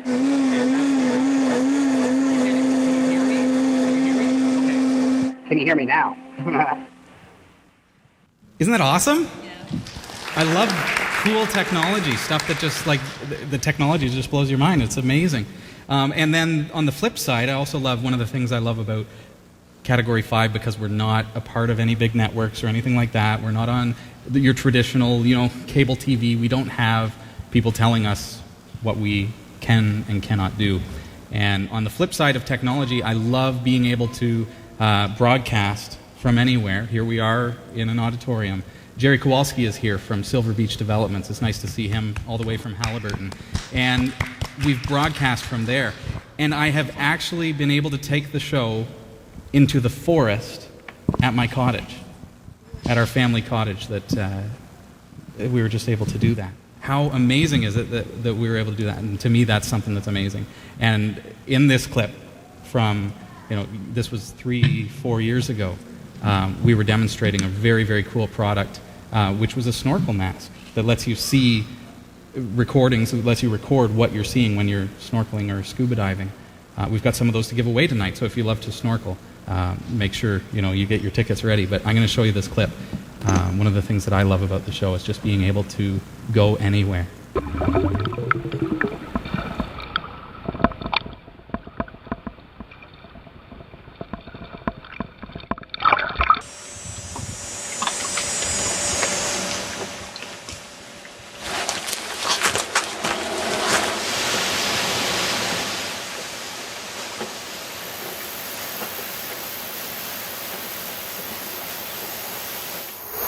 Can you hear me now? Isn't that awesome? Yeah. I love cool technology, stuff that just like the technology just blows your mind. It's amazing. And then on the flip side, I also love one of the things I love about Category 5 because we're not a part of any big networks or anything like that. We're not on your traditional, cable TV. We don't have people telling us what we can and cannot do. And on the flip side of technology, I love being able to broadcast from anywhere. Here we are in an auditorium. Jerry Kowalski is here from Silver Beach Developments. It's nice to see him all the way from Halliburton. And we've broadcast from there. And I have actually been able to take the show into the forest at my cottage, at our family cottage, that we were just able to do that. How amazing is it that we were able to do that? And to me, that's something that's amazing. And in this clip from, this was 3-4 years ago, we were demonstrating a very, very cool product, which was a snorkel mask that lets you see recordings, that lets you record what you're seeing when you're snorkeling or scuba diving. We've got some of those to give away tonight, so if you love to snorkel, make sure you get your tickets ready. But I'm going to show you this clip. One of the things that I love about the show is just being able to go anywhere.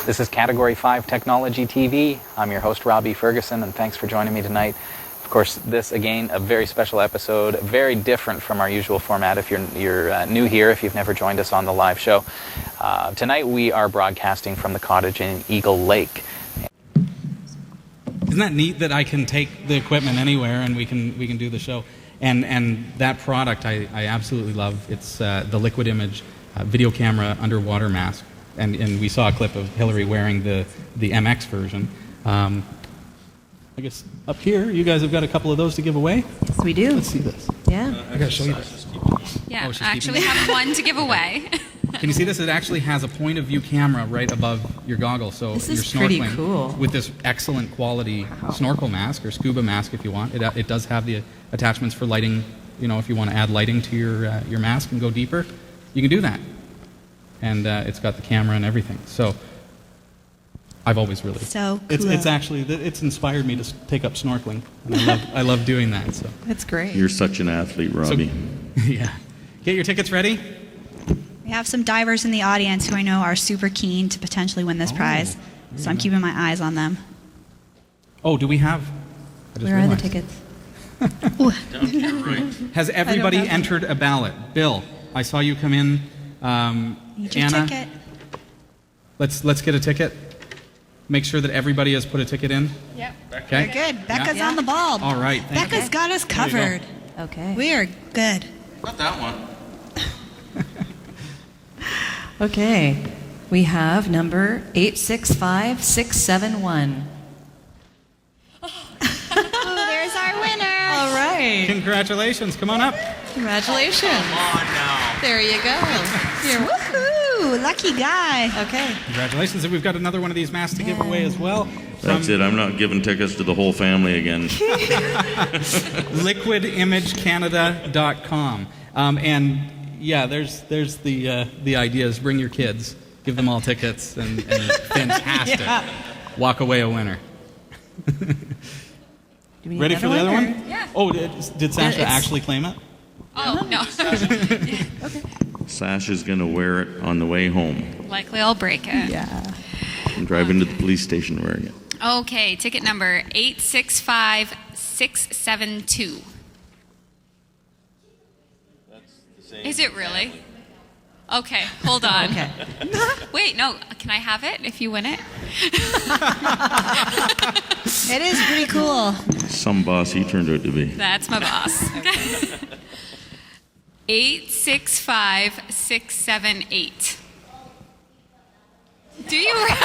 This is Category 5 Technology TV. I'm your host, Robbie Ferguson, and thanks for joining me tonight. Of course, this, again, a very special episode, very different from our usual format if you're new here, if you've never joined us on the live show. Tonight we are broadcasting from the cottage in Eagle Lake. Isn't that neat that I can take the equipment anywhere and we can do the show? And that product I absolutely love. It's the Liquid Image video camera underwater mask. And we saw a clip of Hillary wearing the MX version. I guess up here, you guys have got a couple of those to give away. Yes, we do. Let's see this. Yeah. I gotta show you this. Yeah, I actually have one to give away. Can you see this? It actually has a point of view camera right above your goggles, so this you're is pretty snorkeling cool. with this excellent quality snorkel mask or scuba mask if you want. It does have the attachments for lighting. If you want to add lighting to your mask and go deeper, you can do that. And it's got the camera and everything. So I've always really so cool. It's inspired me to take up snorkeling, and I love doing that. So that's great. You're such an athlete, Robbie. So, yeah. Get your tickets ready. We have some divers in the audience who I know are super keen to potentially win this prize, so I'm keeping my eyes on them. Oh, do we have? Where are the tickets? Down here, right. Has everybody entered a ballot? Bill, I saw you come in. Need your Anna, ticket. let's get a ticket. Make sure that everybody has put a ticket in. Yep. Okay. We're good. Becca's on the ball. All right. Becca's got us covered. Okay. We are good. Not that one. Okay. We have number 865671. Oh, there's our winner. All right. Congratulations. Come on up. Congratulations. Come on now. There you go. Woohoo! Lucky guy. Okay. Congratulations. And we've got another one of these masks to give away as well. That's it. I'm not giving tickets to the whole family again. liquidimagecanada.com. And yeah, there's the ideas. Bring your kids. Give them all tickets and fantastic. Yeah. Walk away a winner. Ready for the other one? Yeah. Oh, did Sasha actually claim it? Oh, no. Okay. Sasha's going to wear it on the way home. Likely I'll break it. Yeah. And drive into the police station wearing it. Okay, ticket number 865672. Is it really? Okay, hold on. Okay. Wait, no, can I have it if you win it? It is pretty cool. Some boss he turned out to be. That's my boss. 865678. Do you? What?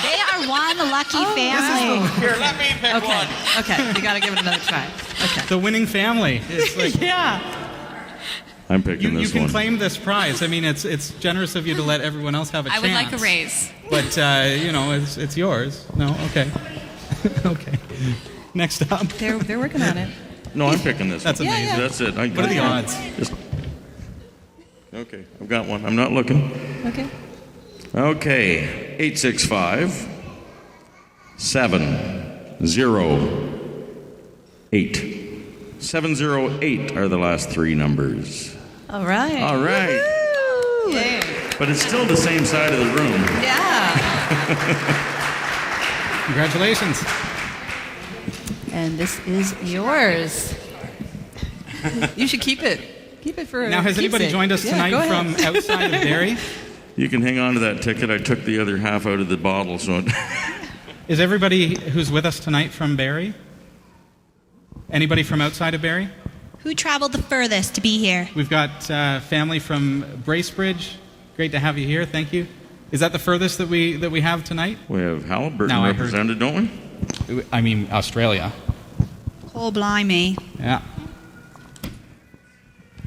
They are one lucky family. Here, let me pick one. Okay, you got to give it another try. Okay. The winning family. It's like, Yeah. I'm picking you this can one. claim this prize. I mean, it's generous of you to let everyone else have a I chance. would like a raise. But, it's yours. No? Okay. Okay. Next up. They're working on it. No, I'm picking this That's one. amazing. Yeah. That's it. What are the odds? Okay, I've got one. I'm not looking. Okay. Okay, 865 708. 708 are the last three numbers. All right. All right. Yay. But it's still the same side of the room. Yeah. Congratulations. And this is yours. You should keep it. Keep it for Now, has anybody keepsake. joined us Yeah, tonight go from ahead. outside of Barrie? You can hang on to that ticket. I took the other half out of the bottle, so Is everybody who's with us tonight from Barrie? Anybody from outside of Barrie? Who traveled the furthest to be here? We've got family from Bracebridge. Great to have you here. Thank you. Is that the furthest that we have tonight? we have Halliburton Now I heard- represented, don't we? I mean, Australia. Oh, blimey. Yeah.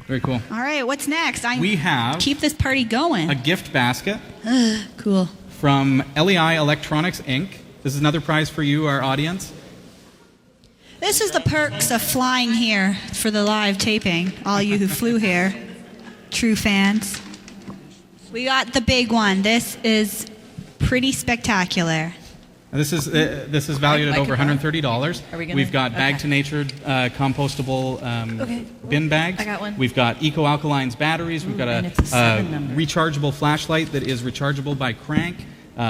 Very cool. All right, what's next? We have keep this party going. a gift basket Cool. from LEI Electronics, Inc. This is another prize for you, our audience. This is the perks of flying here for the live taping, all you who flew here, true fans. We got the big one. This is pretty spectacular. This is valued at over $130. Are we gonna- We've got Bag okay. to Nature compostable Okay. bin bags. I got one. We've got Eco Alkalines batteries. We've got and it's a 7 number. rechargeable flashlight that is rechargeable by crank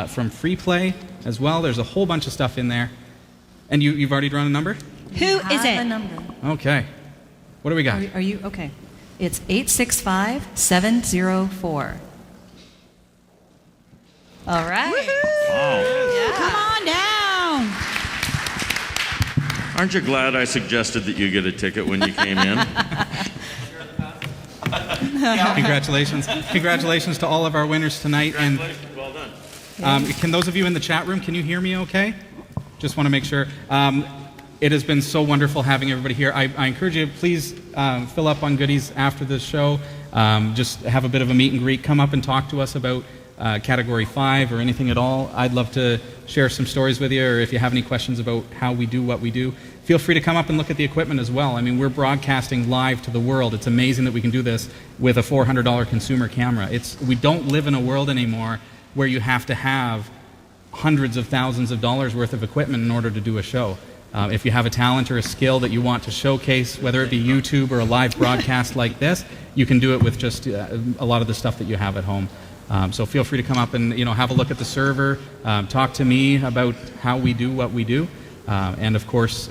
from Free Play as well. There's a whole bunch of stuff in there. And you've already drawn a number? Who is Have it? a number. Okay. What do we got? Are you okay? It's 865704. All right. Wow. Come on down. Aren't you glad I suggested that you get a ticket when you came in? Congratulations. Congratulations to all of our winners tonight. And Well done. can those of you in the chat room, can you hear me okay? Just want to make sure. It has been so wonderful having everybody here. I encourage you, please fill up on goodies after the show. Just have a bit of a meet and greet. Come up and talk to us about Category 5 or anything at all. I'd love to share some stories with you, or if you have any questions about how we do what we do, feel free to come up and look at the equipment as well. I mean, we're broadcasting live to the world. It's amazing that we can do this with a $400 consumer camera. We don't live in a world anymore where you have to have hundreds of thousands of dollars worth of equipment in order to do a show. If you have a talent or a skill that you want to showcase, whether it be YouTube or a live broadcast like this, you can do it with just a lot of the stuff that you have at home. So feel free to come up and have a look at the server, talk to me about how we do what we do, and of course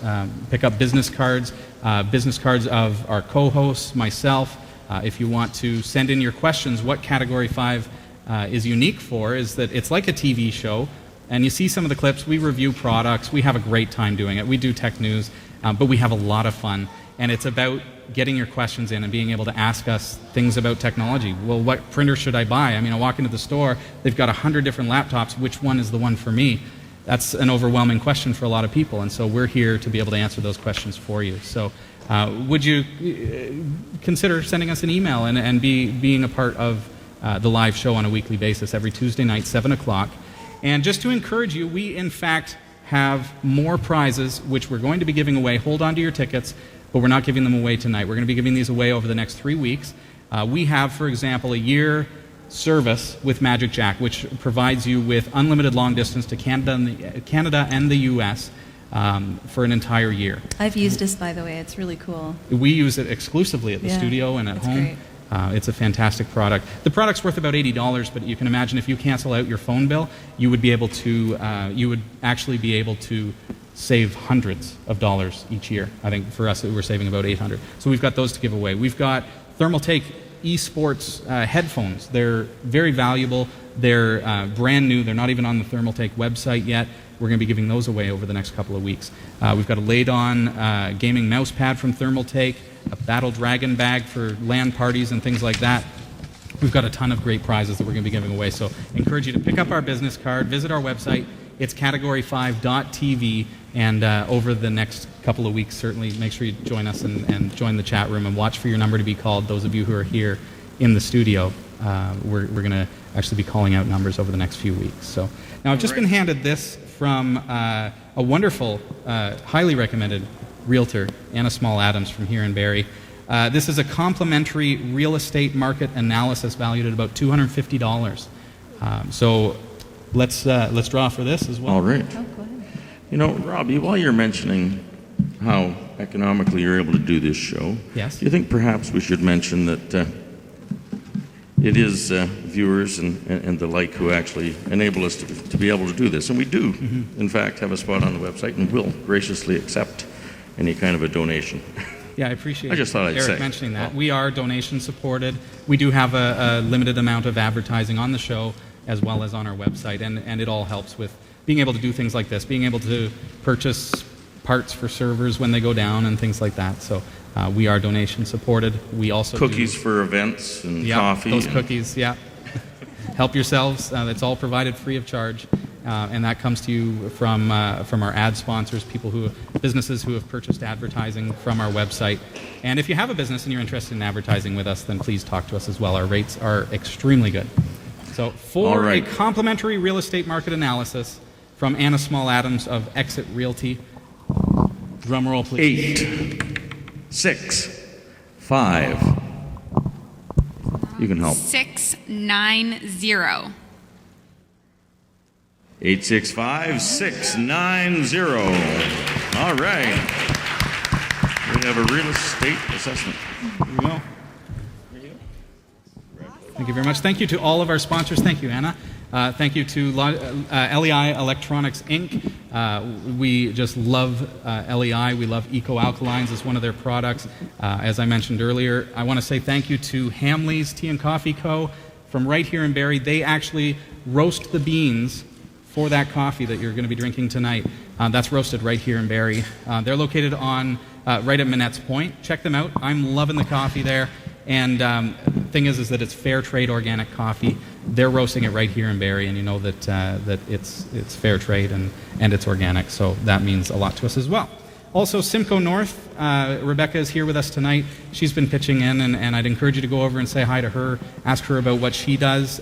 pick up business cards of our co-hosts, myself. If you want to send in your questions, what Category 5 is unique for is that it's like a TV show. And you see some of the clips, we review products, we have a great time doing it. We do tech news, but we have a lot of fun. And it's about getting your questions in and being able to ask us things about technology. Well, what printer should I buy? I mean, I walk into the store, they've got 100 different laptops. Which one is the one for me? That's an overwhelming question for a lot of people. And so we're here to be able to answer those questions for you. So would you consider sending us an email and being a part of the live show on a weekly basis every Tuesday night, 7 o'clock. And just to encourage you, we in fact have more prizes which we're going to be giving away. Hold on to your tickets, but we're not giving them away tonight. We're going to be giving these away over the next 3 weeks. We have, for example, a year service with Magic Jack, which provides you with unlimited long distance to Canada and the U.S. For an entire year. I've used this, by the way. It's really cool. We use it exclusively at the studio and at home. Great. It's a fantastic product. The product's worth about $80, but you can imagine if you cancel out your phone bill, you would be able to. You would actually be able to save hundreds of dollars each year. I think for us, we're saving about $800. So we've got those to give away. We've got Thermaltake eSports headphones. They're very valuable. They're brand new. They're not even on the Thermaltake website yet. We're going to be giving those away over the next couple of weeks. We've got a laid-on gaming mouse pad from Thermaltake, a Battle Dragon bag for LAN parties and things like that. We've got a ton of great prizes that we're going to be giving away. So I encourage you to pick up our business card, visit our website. It's Category5.tv. And over the next couple of weeks, certainly make sure you join us and join the chat room and watch for your number to be called. Those of you who are here in the studio, we're going to actually be calling out numbers over the next few weeks. So now I've just been handed this from a wonderful, highly recommended realtor, Anna Small-Adams from here in Barrie. This is a complimentary real estate market analysis valued at about $250. So let's draw for this as well. All right. You know, Robbie, while you're mentioning how economically you're able to do this show, yes, do you think perhaps we should mention that it is viewers and the like who actually enable us to be able to do this? And we do, in fact, have a spot on the website and will graciously accept any kind of a donation. Yeah, I appreciate I just thought I'd Eric say. mentioning that. We are donation supported. We do have a limited amount of advertising on the show as well as on our website, and it all helps with being able to do things like this, being able to purchase parts for servers when they go down and things like that. So we are donation supported. We also cookies for events and coffee. Those cookies, yeah. Help yourselves. It's all provided free of charge. And that comes to you from our ad sponsors, businesses who have purchased advertising from our website. And if you have a business and you're interested in advertising with us, then please talk to us as well. Our rates are extremely good. So for a complimentary real estate market analysis from Anna Small-Adams of Exit Realty, drum roll please. 8, 6, 5. You can help. 690. 865-690. All right. We have a real estate assessment. Here we go. Thank you very much. Thank you to all of our sponsors. Thank you, Anna. Thank you to LEI Electronics, Inc. We just love LEI. We love Eco Alkalines as one of their products. As I mentioned earlier, I want to say thank you to Hamley's Tea and Coffee Co. from right here in Barrie. They actually roast the beans for that coffee that you're going to be drinking tonight. That's roasted right here in Barrie. They're located on right at Minette's Point. Check them out. I'm loving the coffee there. And the thing is that it's fair trade organic coffee. They're roasting it right here in Barrie, and you know that it's fair trade and it's organic. So that means a lot to us as well. Also, Simcoe North, Rebecca is here with us tonight. She's been pitching in, and I'd encourage you to go over and say hi to her, ask her about what she does.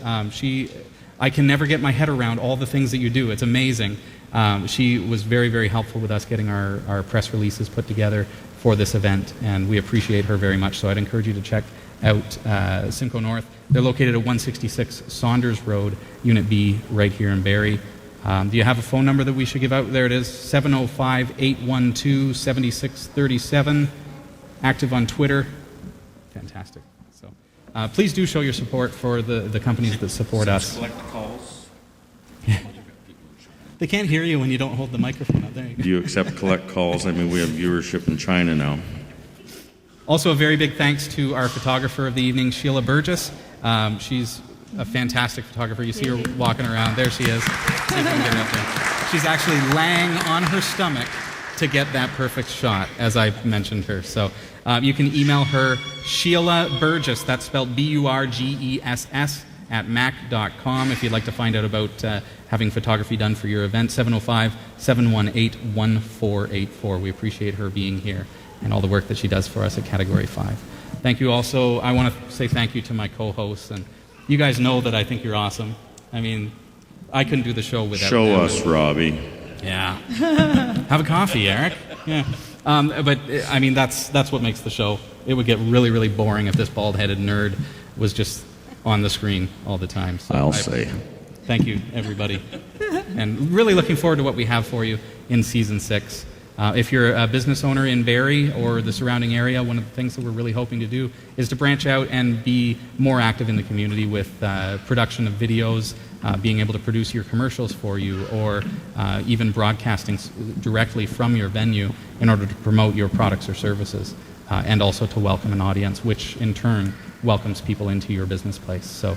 I can never get my head around all the things that you do. It's amazing. She was very, very helpful with us getting our press releases put together for this event, and we appreciate her very much. So I'd encourage you to check out Simcoe North. They're located at 166 Saunders Road, Unit B, right here in Barrie. Do you have a phone number that we should give out? There it is, 705-812-7637. Active on Twitter. Fantastic. So please do show your support for the companies that support us. Collect calls. They can't hear you when you don't hold the microphone up. There you go. Do you accept collect calls? I mean, we have viewership in China now. Also, a very big thanks to our photographer of the evening, Sheila Burgess. She's a fantastic photographer. You see her walking around. There she is. See if we can get her up there. She's actually laying on her stomach to get that perfect shot, as I mentioned her. So you can email her, Sheila Burgess, that's spelled Burgess, at mac.com if you'd like to find out about having photography done for your event. 705-718-1484. We appreciate her being here and all the work that she does for us at Category 5. Thank you also. I want to say thank you to my co-hosts, and you guys know that I think you're awesome. I mean, I couldn't do the show without Show them. us, Robbie. Yeah. Have a coffee, Eric. Yeah. But I mean, that's what makes the show. It would get really, really boring if this bald-headed nerd was just on the screen all the time. So I'll say. Thank you, everybody. And really looking forward to what we have for you in Season 6. If you're a business owner in Barrie or the surrounding area, one of the things that we're really hoping to do is to branch out and be more active in the community with production of videos, being able to produce your commercials for you, or even broadcasting directly from your venue in order to promote your products or services, and also to welcome an audience, which in turn welcomes people into your business place. So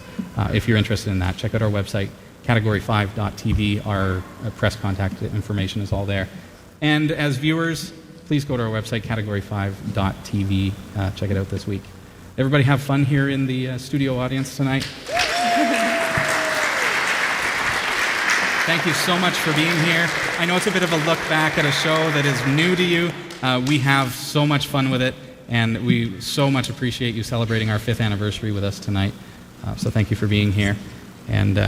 if you're interested in that, check out our website, category5.tv. Our press contact information is all there. And as viewers, please go to our website, category5.tv. Check it out this week. Everybody have fun here in the studio audience tonight. Thank you so much for being here. I know it's a bit of a look back at a show that is new to you. We have so much fun with it, and we so much appreciate you celebrating our 5th anniversary with us tonight. So thank you for being here. And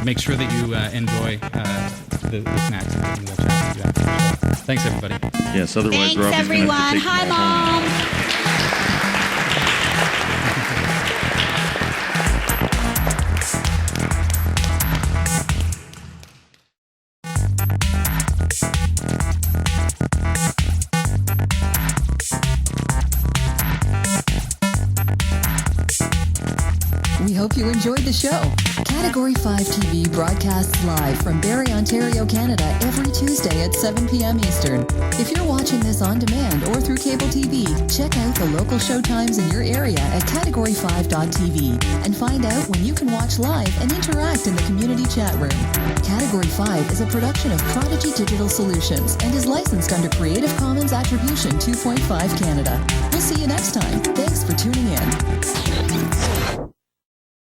make sure that you enjoy the snacks and we'll chat with you after the show. Thanks, everybody. Yes, otherwise Thanks, Robbie's everyone. going to have to take Hi, them all home. Mom. We hope you enjoyed the show. Category 5 TV broadcasts live from Barrie, Ontario, Canada every Tuesday at 7 p.m. Eastern. If you're watching this on demand or through cable TV, check out the local show times in your area at category5.tv and find out when you can watch live and interact in the community chat room. Category 5 is a production of Prodigy Digital Solutions and is licensed under Creative Commons Attribution 2.5 Canada. We'll see you next time.